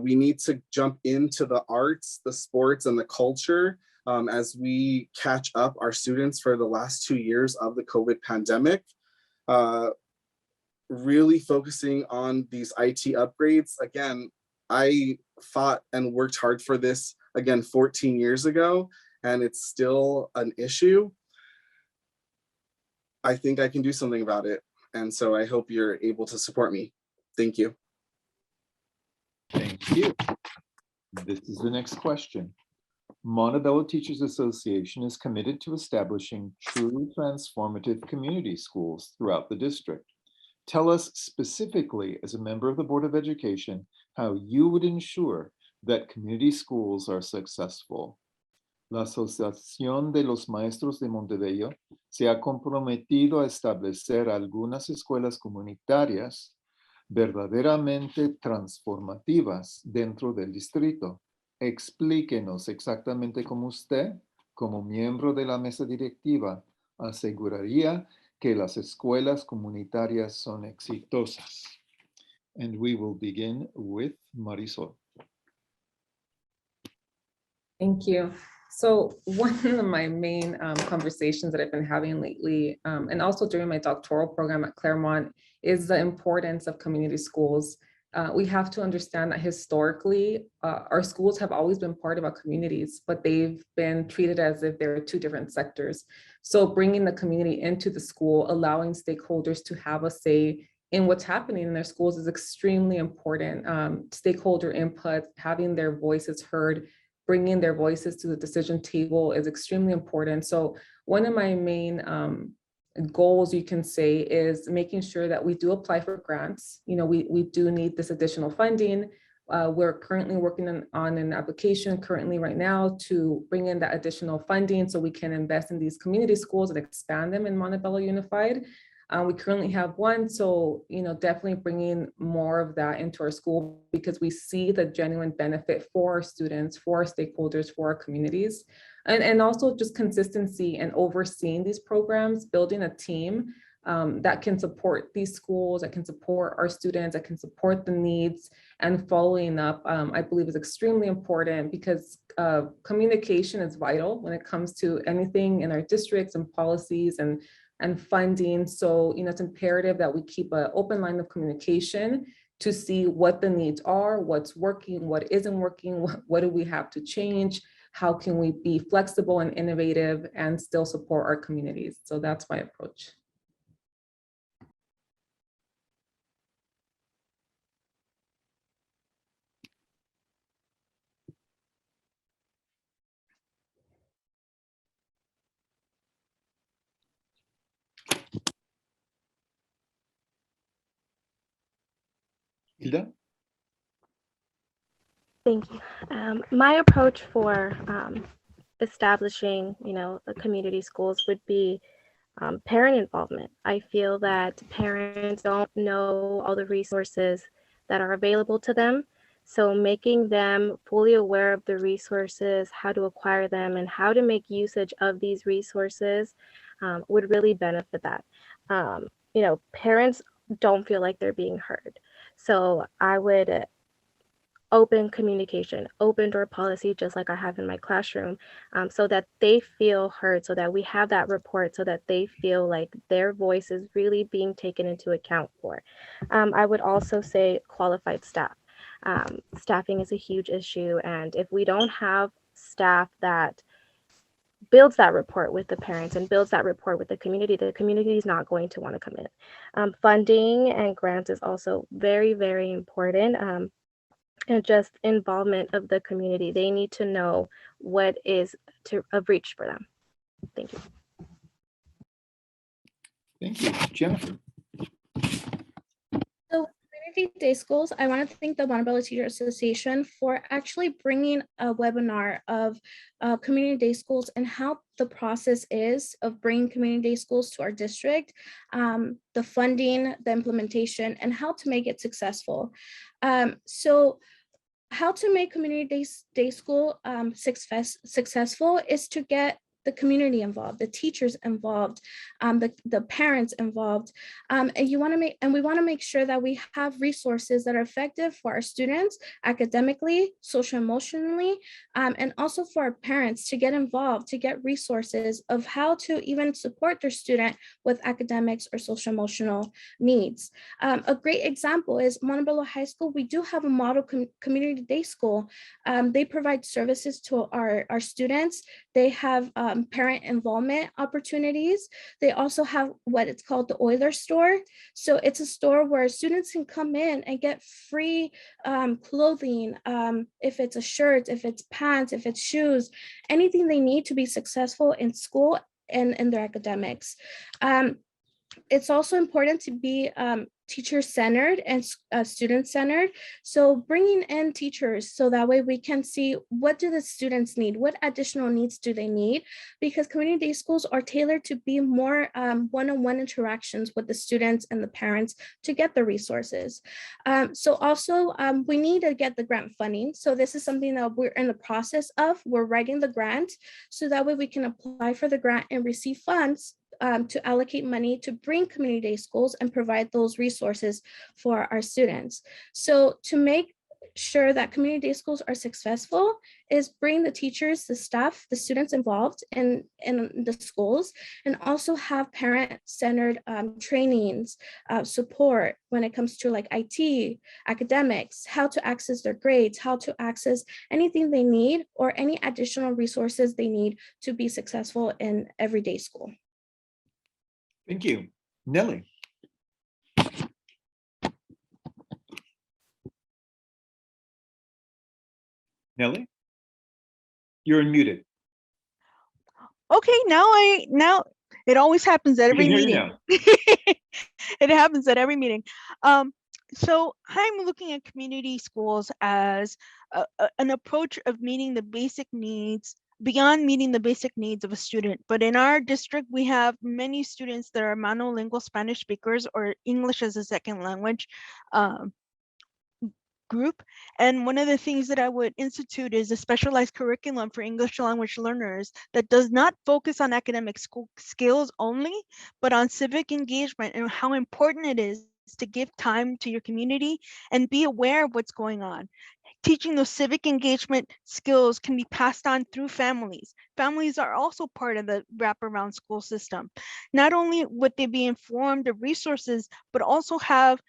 We need to jump into the arts, the sports, and the culture as we catch up our students for the last 2 years of the COVID pandemic. Really focusing on these IT upgrades. Again, I fought and worked hard for this, again, 14 years ago, and it's still an issue. I think I can do something about it. And so I hope you're able to support me. Thank you. Thank you. This is the next question. Montebello Teachers Association is committed to establishing truly transformative community schools throughout the district. Tell us specifically, as a member of the Board of Education, how you would ensure that community schools are successful. La Asociación de los Maestros de Montebello se ha comprometido a establecer algunas escuelas comunitarias verdaderamente transformativas dentro del distrito. Explíquenos exactamente cómo usted, como miembro de la mesa directiva, aseguraría que las escuelas comunitarias son exitosas. And we will begin with Marisol. Thank you. So one of my main conversations that I've been having lately, and also during my doctoral program at Claremont, is the importance of community schools. We have to understand that historically, our schools have always been part of our communities, but they've been treated as if they're two different sectors. So bringing the community into the school, allowing stakeholders to have a say in what's happening in their schools is extremely important. Stakeholder input, having their voices heard, bringing their voices to the decision table is extremely important. So one of my main goals, you can say, is making sure that we do apply for grants. You know, we do need this additional funding. We're currently working on an application currently right now to bring in that additional funding so we can invest in these community schools and expand them in Montebello Unified. We currently have one, so definitely bringing more of that into our school, because we see the genuine benefit for our students, for our stakeholders, for our communities, and also just consistency and overseeing these programs, building a team that can support these schools, that can support our students, that can support the needs, and following up, I believe, is extremely important, because communication is vital when it comes to anything in our districts and policies and funding. So, it's imperative that we keep an open line of communication to see what the needs are, what's working, what isn't working, what do we have to change, how can we be flexible and innovative and still support our communities. So that's my approach. Hilda? Thank you. My approach for establishing, the community schools would be parent involvement. I feel that parents don't know all the resources that are available to them. So making them fully aware of the resources, how to acquire them, and how to make usage of these resources would really benefit that. Parents don't feel like they're being heard. So I would open communication, open door policy, just like I have in my classroom, so that they feel heard, so that we have that report, so that they feel like their voice is really being taken into account for. I would also say qualified staff. Staffing is a huge issue, and if we don't have staff that builds that rapport with the parents and builds that rapport with the community is not going to want to come in. Funding and grants is also very, very important. And just involvement of the community. They need to know what is of reach for them. Thank you. Thank you. Jennifer? So Community Day Schools, I want to thank the Montebello Teacher Association for actually bringing a webinar of Community Day Schools and how the process is of bringing Community Day Schools to our district, the funding, the implementation, and how to make it successful. So how to make Community Day School successful is to get the community involved, the teachers involved, the parents involved, and we want to make sure that we have resources that are effective for our students academically, social, emotionally, and also for our parents to get involved, to get resources of how to even support their student with academics or social emotional needs. A great example is Montebello High School. We do have a model community day school. They provide services to our students. They have parent involvement opportunities. They also have what it's called the Euler store. So it's a store where students can come in and get free clothing, if it's a shirt, if it's pants, if it's shoes, anything they need to be successful in school and in their academics. It's also important to be teacher-centered and student-centered. So bringing in teachers so that way we can see what do the students need, what additional needs do they need, because community day schools are tailored to be more one-on-one interactions with the students and the parents to get the resources. So also we need to get the grant funding. So this is something that we're in the process of. We're writing the grant so that way we can apply for the grant and receive funds to allocate money to bring community day schools and provide those resources for our students. So to make sure that community day schools are successful is bring the teachers, the staff, the students involved in the schools, and also have parent-centered trainings, support when it comes to like IT, academics, how to access their grades, how to access anything they need or any additional resources they need to be successful in everyday school. Thank you. Nelly? Nelly? You're unmuted. Okay, now it always happens at We every can hear you meeting. now. It happens at every meeting. So I'm looking at community schools as an approach of meeting the basic needs beyond meeting the basic needs of a student. But in our district, we have many students that are monolingual Spanish speakers or English as a second language group. And one of the things that I would institute is a specialized curriculum for English language learners that does not focus on academic school skills only, but on civic engagement and how important it is to give time to your community and be aware of what's going on. Teaching those civic engagement skills can be passed on through families. Families are also part of the wraparound school system. Not only would they be informed of resources, but also have,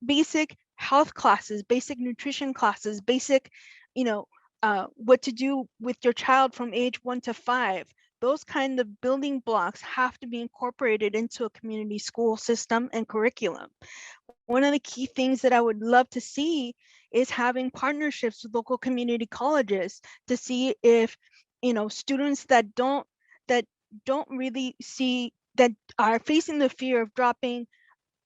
basic health classes, basic nutrition classes, basic, what to do with your child from age 1 to 5. Those kind of building blocks have to be incorporated into a community school system and curriculum. One of the key things that I would love to see is having partnerships with local community colleges to see if, students that don't really see, that are facing the fear of dropping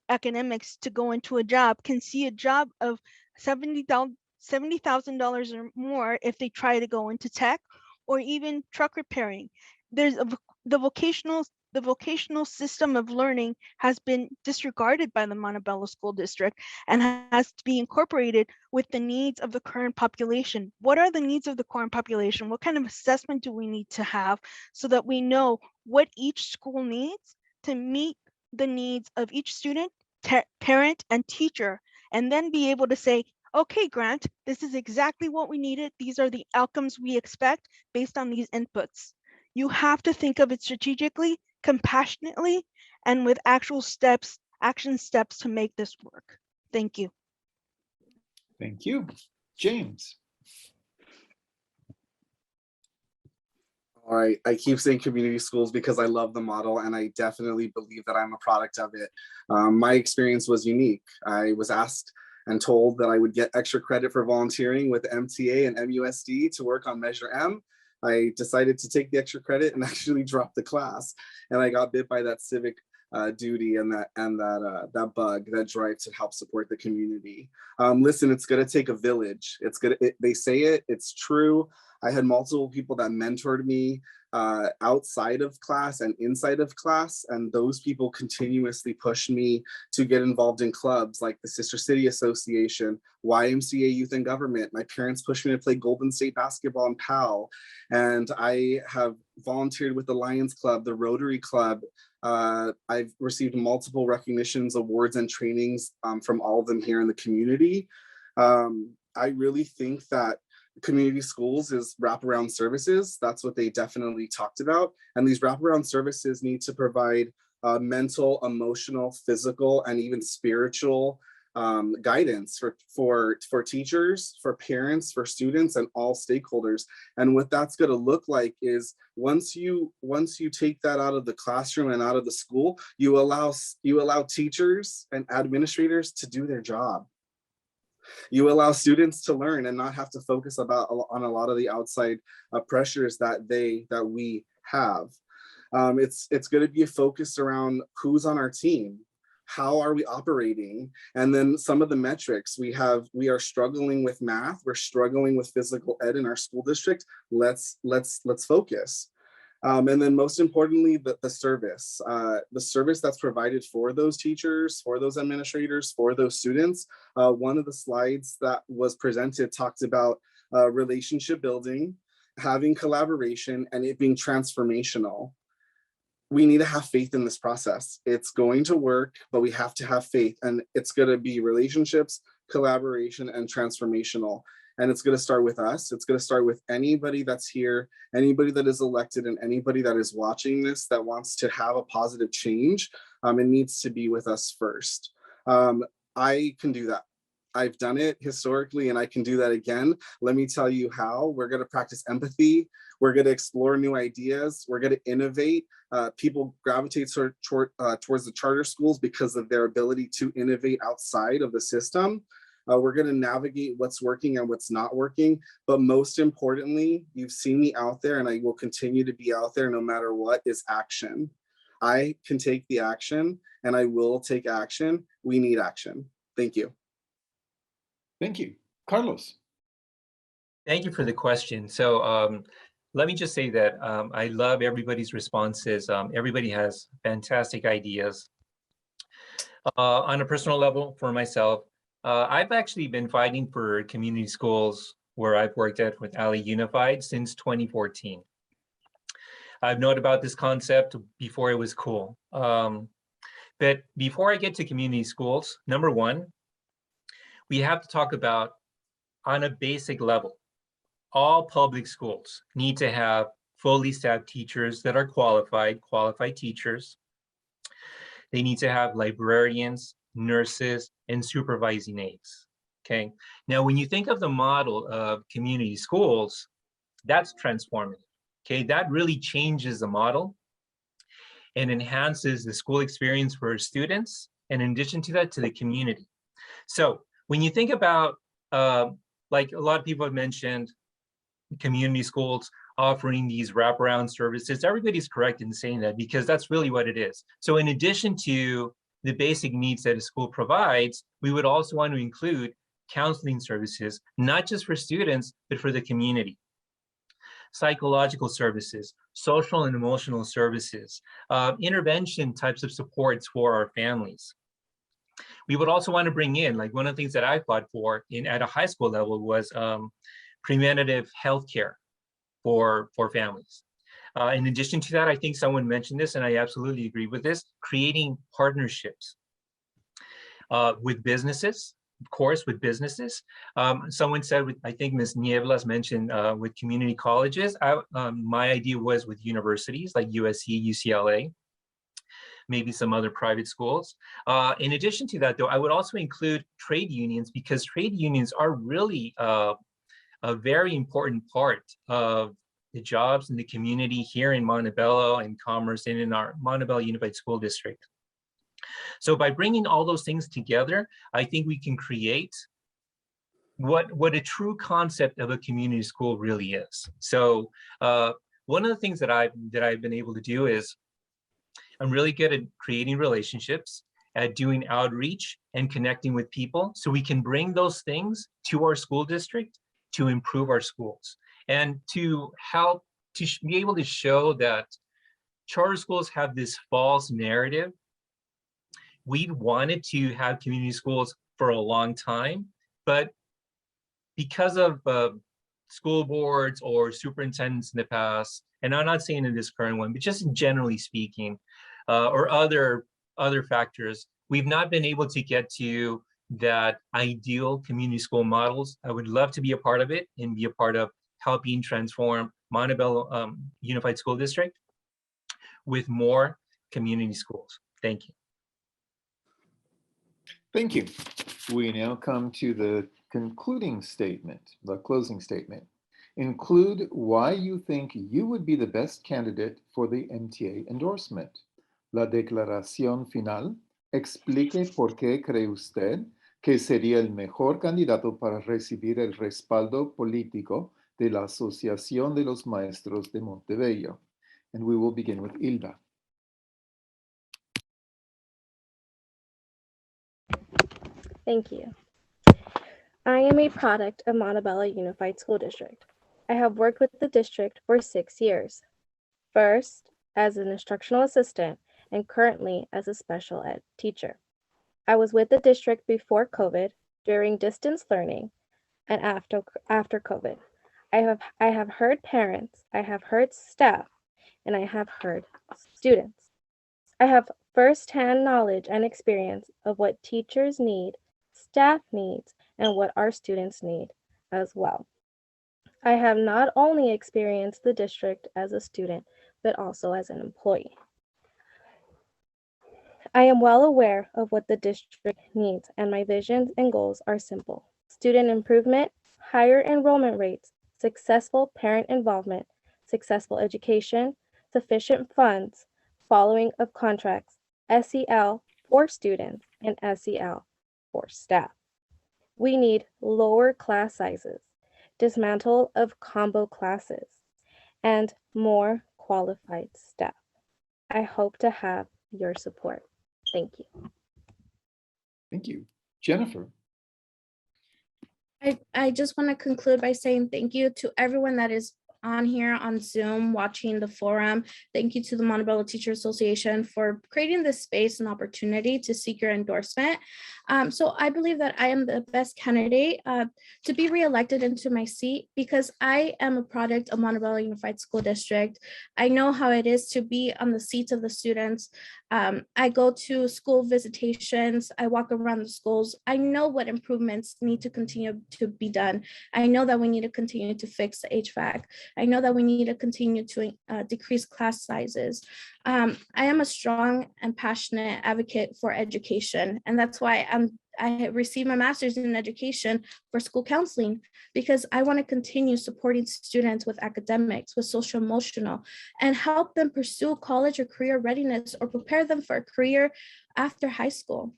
academics to go into a job can see a job of $70,000 or more if they try to go into tech or even truck repairing. There's the vocational system of learning has been disregarded by the Montebello School District and has to be incorporated with the needs of the current population. What are the needs of the current population? What kind of assessment do we need to have so that we know what each school needs to meet the needs of each student, parent, and teacher, and then be able to say, okay, Grant, this is exactly what we needed. These are the outcomes we expect based on these inputs. You have to think of it strategically, compassionately, and with actual steps, action steps to make this work. Thank you. Thank you. James. All right, I keep saying community schools because I love the model and I definitely believe that I'm a product of it. My experience was unique. I was asked and told that I would get extra credit for volunteering with MTA and MUSD to work on Measure M. I decided to take the extra credit and actually drop the class. And I got bit by that civic duty and that bug, that drive to help support the community. Listen, it's gonna take a village. They say it, it's true. I had multiple people that mentored me outside of class and inside of class, and those people continuously pushed me to get involved in clubs like the Sister City Association, YMCA Youth and Government. My parents pushed me to play Golden State basketball in PAL, and I have volunteered with the Lions Club, the Rotary Club. I've received multiple recognitions, awards, and trainings from all of them here in the community. I really think that community schools is wraparound services. That's what they definitely talked about. And these wraparound services need to provide mental, emotional, physical, and even spiritual guidance for teachers, for parents, for students, and all stakeholders. And what that's going to look like is once you take that out of the classroom and out of the school, you allow teachers and administrators to do their job. You allow students to learn and not have to focus on a lot of the outside pressures that we have. It's going to be a focus around who's on our team, how are we operating, and then some of the metrics we are struggling with math, we're struggling with physical ed in our school district. Let's focus. And then most importantly, the service that's provided for those teachers, for those administrators, for those students. One of the slides that was presented talked about relationship building, having collaboration, and it being transformational. We need to have faith in this process. It's going to work, but we have to have faith, and it's going to be relationships, collaboration, and transformational. And it's going to start with us. It's going to start with anybody that's here, anybody that is elected, and anybody that is watching this that wants to have a positive change. It needs to be with us first. I can do that. I've done it historically, and I can do that again. Let me tell you how. We're going to practice empathy. We're going to explore new ideas. We're going to innovate. People gravitate towards the charter schools because of their ability to innovate outside of the system. We're going to navigate what's working and what's not working. But most importantly, you've seen me out there, and I will continue to be out there no matter what, is action. I can take the action, and I will take action. We need action. Thank you. Thank you. Carlos. Thank you for the question. So let me just say that I love everybody's responses. Everybody has fantastic ideas. On a personal level, for myself, I've actually been fighting for community schools where I've worked at with Ali Unified since 2014. I've known about this concept before it was cool. But before I get to community schools, number one, we have to talk about, on a basic level, all public schools need to have fully staffed teachers that are qualified teachers. They need to have librarians, nurses, and supervising aides, okay? Now, when you think of the model of community schools, that's transformative, okay? That really changes the model and enhances the school experience for students, and in addition to that, to the community. So when you think about, like a lot of people have mentioned, community schools offering these wraparound services, everybody's correct in saying that, because that's really what it is. So in addition to the basic needs that a school provides, we would also want to include counseling services, not just for students, but for the community. Psychological services, social and emotional services, intervention types of supports for our families. We would also want to bring in, like one of the things that I fought for at a high school level was preventative healthcare for families. In addition to that, I think someone mentioned this, and I absolutely agree with this, creating partnerships with businesses, of course, with businesses. Someone said, I think Ms. Nievelas mentioned with community colleges. My idea was with universities like USC, UCLA, maybe some other private schools. In addition to that, though, I would also include trade unions, because trade unions are really a very important part of the jobs in the community here in Montebello and Commerce and in our Montebello Unified School District. So by bringing all those things together, I think we can create what a true concept of a community school really is. So one of the things that I've been able to do is I'm really good at creating relationships, at doing outreach and connecting with people, so we can bring those things to our school district to improve our schools and to help to be able to show that charter schools have this false narrative. We've wanted to have community schools for a long time, but because of school boards or superintendents in the past, and I'm not saying in this current one, but just generally speaking, or other factors, we've not been able to get to that ideal community school models. I would love to be a part of it and be a part of helping transform Montebello Unified School District with more community schools. Thank you. Thank you. We now come to the concluding statement, the closing statement. Include why you think you would be the best candidate for the MTA endorsement. La declaración final. Explique por qué cree usted que sería el mejor candidato para recibir el respaldo político de la Asociación de los Maestros de Montebello. And we will begin with Hilda. Thank you. I am a product of Montebello Unified School District. I have worked with the district for 6 years. First, as an instructional assistant, and currently as a special ed teacher. I was with the district before COVID, during distance learning, and after COVID. I have heard parents, I have heard staff, and I have heard students. I have firsthand knowledge and experience of what teachers need, staff needs, and what our students need as well. I have not only experienced the district as a student, but also as an employee. I am well aware of what the district needs, and my visions and goals are simple: student improvement, higher enrollment rates, successful parent involvement, successful education, sufficient funds, following of contracts, SEL for students, and SEL for staff. We need lower class sizes, dismantle of combo classes, and more qualified staff. I hope to have your support. Thank you. Thank you. Jennifer. I just want to conclude by saying thank you to everyone that is on here on Zoom watching the forum. Thank you to the Montebello Teacher Association for creating this space and opportunity to seek your endorsement. So I believe that I am the best candidate to be reelected into my seat because I am a product of Montebello Unified School District. I know how it is to be on the seats of the students. I go to school visitations. I walk around the schools. I know what improvements need to continue to be done. I know that we need to continue to fix the HVAC. I know that we need to continue to decrease class sizes. I am a strong and passionate advocate for education, and that's why I received my master's in education for school counseling, because I want to continue supporting students with academics, with social emotional, and help them pursue college or career readiness or prepare them for a career after high school.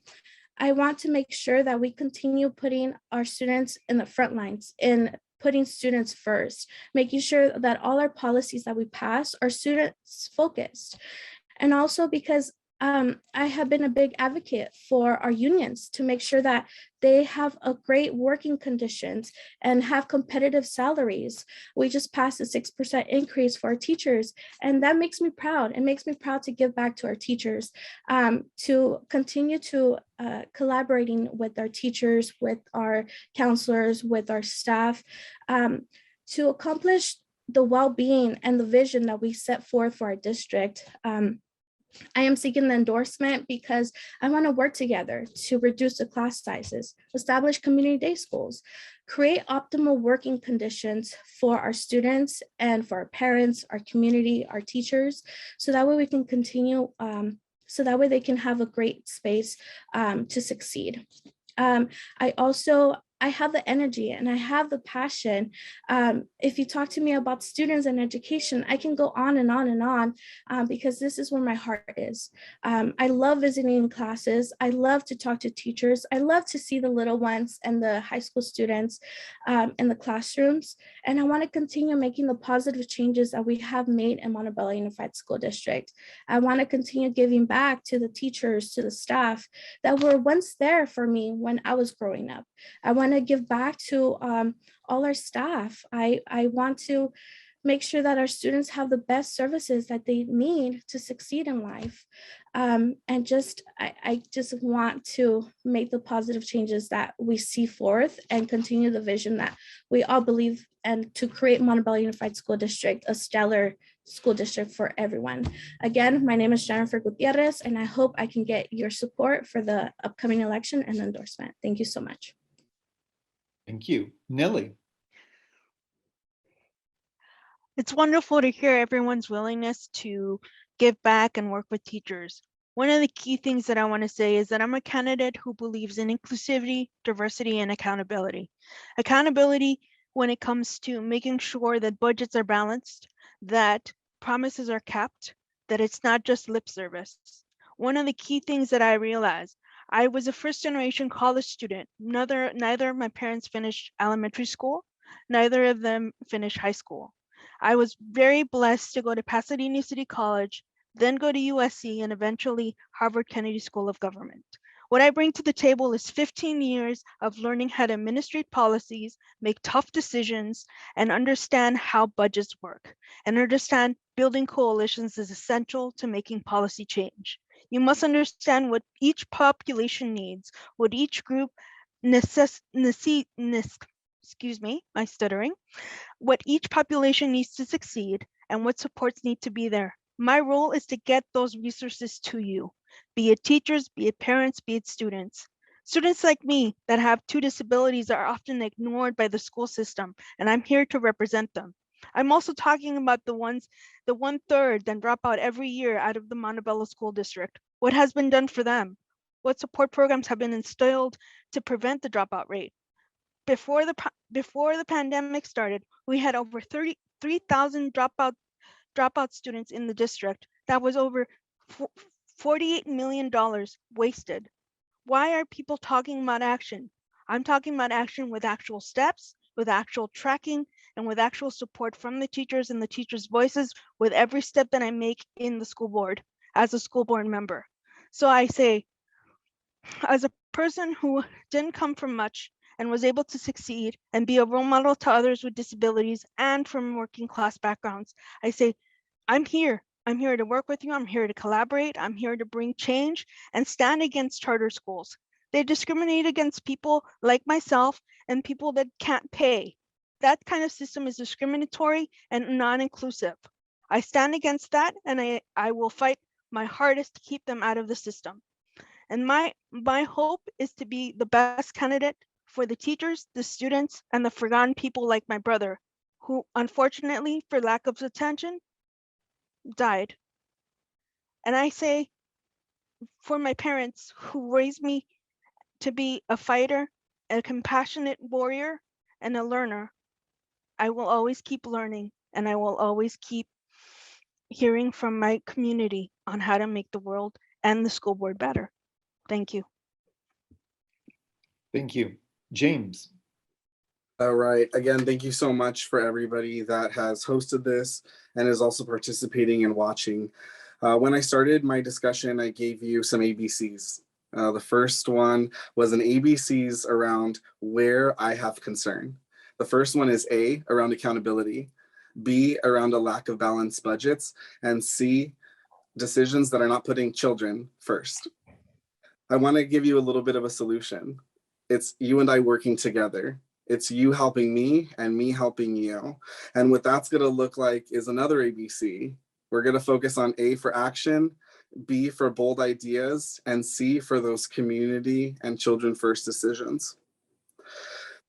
I want to make sure that we continue putting our students in the front lines, in putting students first, making sure that all our policies that we pass are students focused. And also because I have been a big advocate for our unions to make sure that they have a great working conditions and have competitive salaries. We just passed a 6% increase for our teachers, and that makes me proud. It makes me proud to give back to our teachers, to continue to collaborating with our teachers, with our counselors, with our staff, to accomplish the well-being and the vision that we set forth for our district. I am seeking the endorsement because I want to work together to reduce the class sizes, establish community day schools, create optimal working conditions for our students and for our parents, our community, our teachers, so that way we can continue, so that way they can have a great space to succeed. I have the energy and I have the passion. If you talk to me about students and education, I can go on and on and on because this is where my heart is. I love visiting classes. I love to talk to teachers. I love to see the little ones and the high school students in the classrooms. And I want to continue making the positive changes that we have made in Montebello Unified School District. I want to continue giving back to the teachers, to the staff that were once there for me when I was growing up. I want to give back to all our staff. I want to make sure that our students have the best services that they need to succeed in life. And I just want to make the positive changes that we see forth and continue the vision that we all believe, and to create Montebello Unified School District, a stellar school district for everyone. Again, my name is Jennifer Gutierrez, and I hope I can get your support for the upcoming election and endorsement. Thank you so much. Thank you. Nelly. It's wonderful to hear everyone's willingness to give back and work with teachers. One of the key things that I want to say is that I'm a candidate who believes in inclusivity, diversity, and accountability. Accountability when it comes to making sure that budgets are balanced, that promises are kept, that it's not just lip service. One of the key things that I realized, I was a first-generation college student. Neither of my parents finished elementary school. Neither of them finished high school. I was very blessed to go to Pasadena City College, then go to USC, and eventually Harvard Kennedy School of Government. What I bring to the table is 15 years of learning how to administrate policies, make tough decisions, and understand how budgets work, and understand building coalitions is essential to making policy change. You must understand what each population needs, what each group what each population needs to succeed, and what supports need to be there. My role is to get those resources to you, be it teachers, be it parents, be it students. Students like me that have 2 disabilities are often ignored by the school system, and I'm here to represent them. I'm also talking about the 1/3 that drop out every year out of the Montebello School District. What has been done for them? What support programs have been instilled to prevent the dropout rate? Before the pandemic started, we had over 33,000 dropout students in the district. That was over $48 million wasted. Why are people talking about action? I'm talking about action with actual steps, with actual tracking, and with actual support from the teachers and the teachers' voices with every step that I make in the school board as a school board member. So I say, as a person who didn't come from much and was able to succeed and be a role model to others with disabilities and from working class backgrounds. I say, I'm here. I'm here to work with you. I'm here to collaborate. I'm here to bring change and stand against charter schools. They discriminate against people like myself and people that can't pay. That kind of system is discriminatory and non-inclusive. I stand against that, and I will fight my hardest to keep them out of the system. And my hope is to be the best candidate for the teachers, the students, and the forgotten people like my brother, who unfortunately, for lack of attention, died. And I say, for my parents who raised me to be a fighter, a compassionate warrior, and a learner, I will always keep learning, and I will always keep hearing from my community on how to make the world and the school board better. Thank you. Thank you. James. All right. Again, thank you so much for everybody that has hosted this and is also participating and watching. When I started my discussion, I gave you some ABCs. The first one was an ABCs around where I have concern. The first one is A, around accountability, B, around a lack of balanced budgets, and C, decisions that are not putting children first. I want to give you a little bit of a solution. It's you and I working together. It's you helping me and me helping you. And what that's going to look like is another ABC. We're going to focus on A for action, B for bold ideas, and C for those community and children first decisions.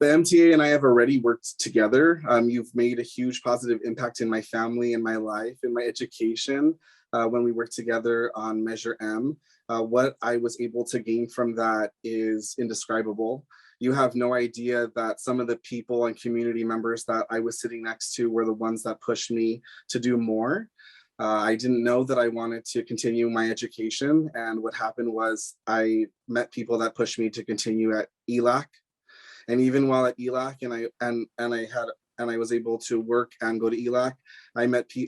The MTA and I have already worked together. You've made a huge positive impact in my family, in my life, in my education when we worked together on Measure M. What I was able to gain from that is indescribable. You have no idea that some of the people and community members that I was sitting next to were the ones that pushed me to do more. I didn't know that I wanted to continue my education. And what happened was I met people that pushed me to continue at ELAC. And even while at ELAC and I was able to work and go to ELAC,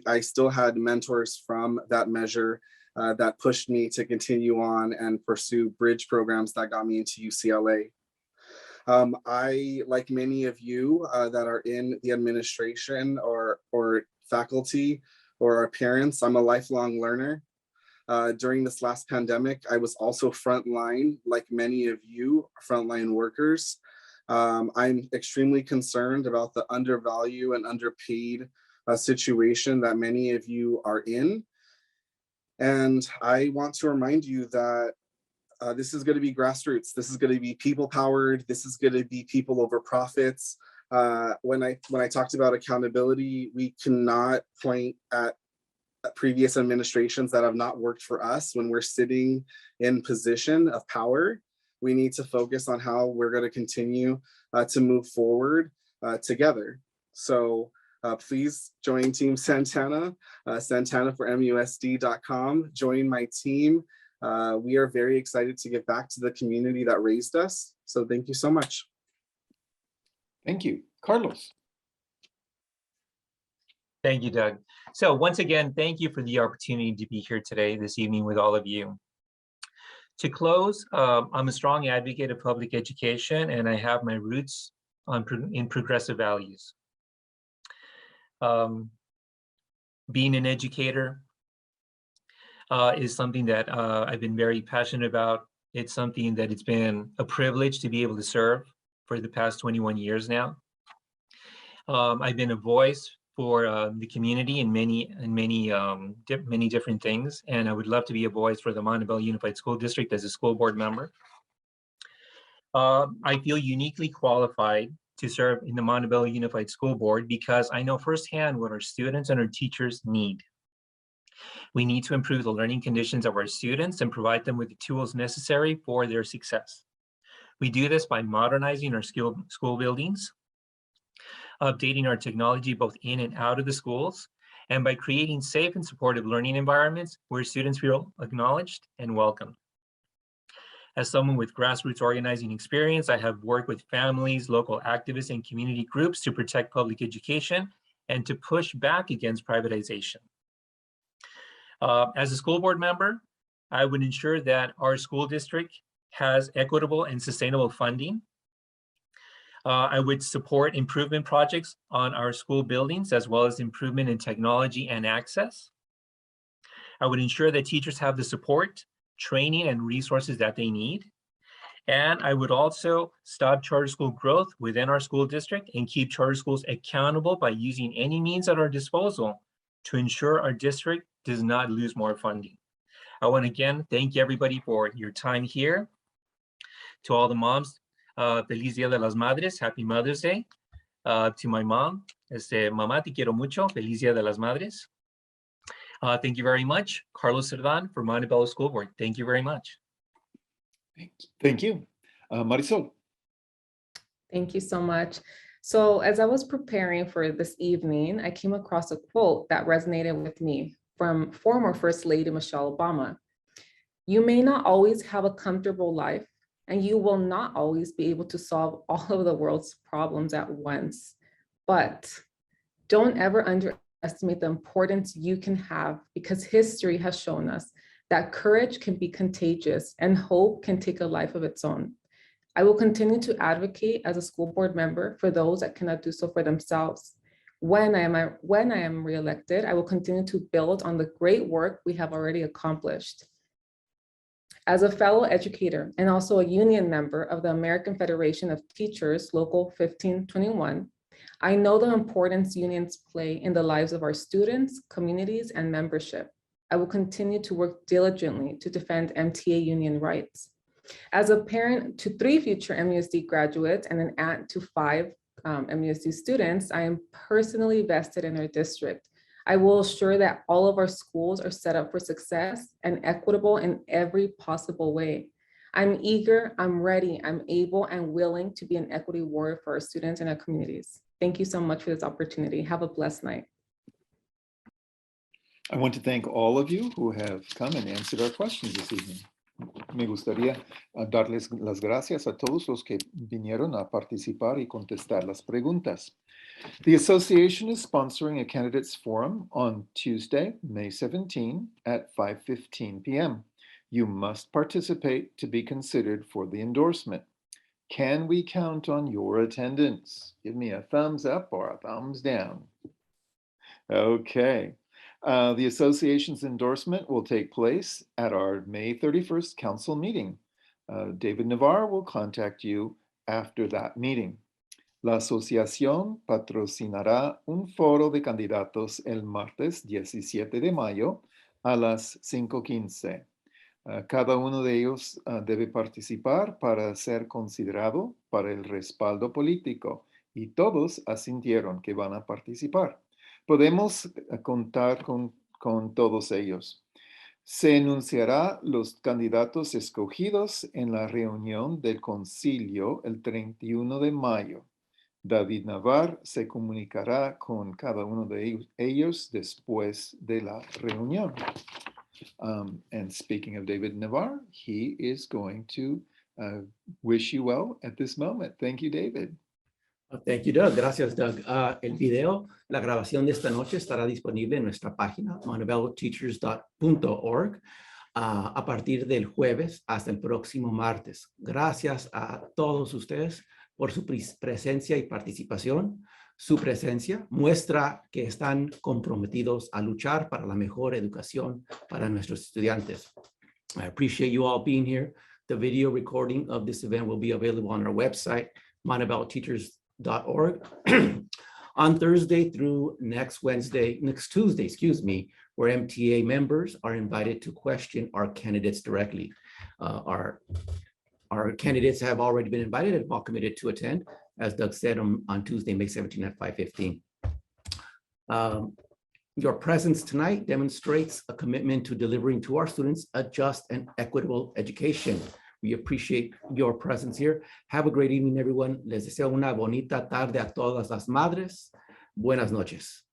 I still had mentors from that measure that pushed me to continue on and pursue bridge programs that got me into UCLA. I, like many of you that are in the administration or faculty or our parents, I'm a lifelong learner. During this last pandemic, I was also frontline, like many of you, frontline workers. I'm extremely concerned about the undervalued and underpaid situation that many of you are in. And I want to remind you that this is going to be grassroots. This is going to be people powered. This is going to be people over profits. When I talked about accountability, we cannot point at previous administrations that have not worked for us when we're sitting in position of power. We need to focus on how we're going to continue to move forward together. So please join Team Santana, Santana for MUSD.com. Join my team. We are very excited to get back to the community that raised us. So thank you so much. Thank you. Carlos. Thank you, Doug. So once again, thank you for the opportunity to be here today, this evening with all of you. To close, I'm a strong advocate of public education, and I have my roots in progressive values. Being an educator is something that I've been very passionate about. It's something that it's been a privilege to be able to serve for the past 21 years now. I've been a voice for the community in many different things, and I would love to be a voice for the Montebello Unified School District as a school board member. I feel uniquely qualified to serve in the Montebello Unified School Board because I know firsthand what our students and our teachers need. We need to improve the learning conditions of our students and provide them with the tools necessary for their success. We do this by modernizing our school buildings, updating our technology both in and out of the schools, and by creating safe and supportive learning environments where students feel acknowledged and welcomed. As someone with grassroots organizing experience, I have worked with families, local activists, and community groups to protect public education and to push back against privatization. As a school board member, I would ensure that our school district has equitable and sustainable funding. I would support improvement projects on our school buildings, as well as improvement in technology and access. I would ensure that teachers have the support, training, and resources that they need. And I would also stop charter school growth within our school district and keep charter schools accountable by using any means at our disposal to ensure our district does not lose more funding. I want to again thank everybody for your time here. To all the moms, Feliz Día de las Madres, Happy Mother's Day. To my mom, Mamá, te quiero mucho, Feliz Día de las Madres. Thank you very much. Carlos Cerdan for Montebello School Board. Thank you very much. Thank you. Marisol. Thank you so much. So as I was preparing for this evening, I came across a quote that resonated with me from former First Lady Michelle Obama. You may not always have a comfortable life, and you will not always be able to solve all of the world's problems at once, but don't ever underestimate the importance you can have, because history has shown us that courage can be contagious and hope can take a life of its own. I will continue to advocate as a school board member for those that cannot do so for themselves. When I am reelected, I will continue to build on the great work we have already accomplished. As a fellow educator and also a union member of the American Federation of Teachers, Local 1521, I know the importance unions play in the lives of our students, communities, and membership. I will continue to work diligently to defend MTA union rights. As a parent to 3 future MUSD graduates and an aunt to 5 MUSD students, I am personally vested in our district. I will assure that all of our schools are set up for success and equitable in every possible way. I'm eager, I'm ready, I'm able and willing to be an equity warrior for our students and our communities. Thank you so much for this opportunity. Have a blessed night. I want to thank all of you who have come and answered our questions this evening. Me gustaría darles las gracias a todos los que vinieron a participar y contestar las preguntas. The association is sponsoring a candidates forum on Tuesday, May 17 at 5:15 p.m. You must participate to be considered for the endorsement. Can we count on your attendance? Give me a thumbs up or a thumbs down. Okay. The association's endorsement will take place at our May 31st council meeting. David Navarro will contact you after that meeting. La asociación patrocinará un foro de candidatos el martes 17 de mayo a las 5:15. Cada uno de ellos debe participar para ser considerado para el respaldo político, y todos asintieron que van a participar. Podemos contar con todos ellos. Se enunciará los candidatos escogidos en la reunión del concilio el 31 de mayo. David Navarro se comunicará con cada uno de ellos después de la reunión. And speaking of David Navarro, he is going to wish you well at this moment. Thank you, David. Thank you, Doug. Gracias, Doug. El video, la grabación de esta noche estará disponible en nuestra página, montebelloteachers.org, a partir del jueves hasta el próximo martes. Gracias a todos ustedes por su presencia y participación. Su presencia muestra que están comprometidos a luchar para la mejor educación para nuestros estudiantes. I appreciate you all being here. The video recording of this event will be available on our website, montebelloteachers.org, on Thursday through next Tuesday, where MTA members are invited to question our candidates directly. Our candidates have already been invited and all committed to attend, as Doug said, on Tuesday, May 17 at 5:15. Your presence tonight demonstrates a commitment to delivering to our students a just and equitable education. We appreciate your presence here. Have a great evening, everyone. Les deseo una bonita tarde a todas las madres. Buenas noches.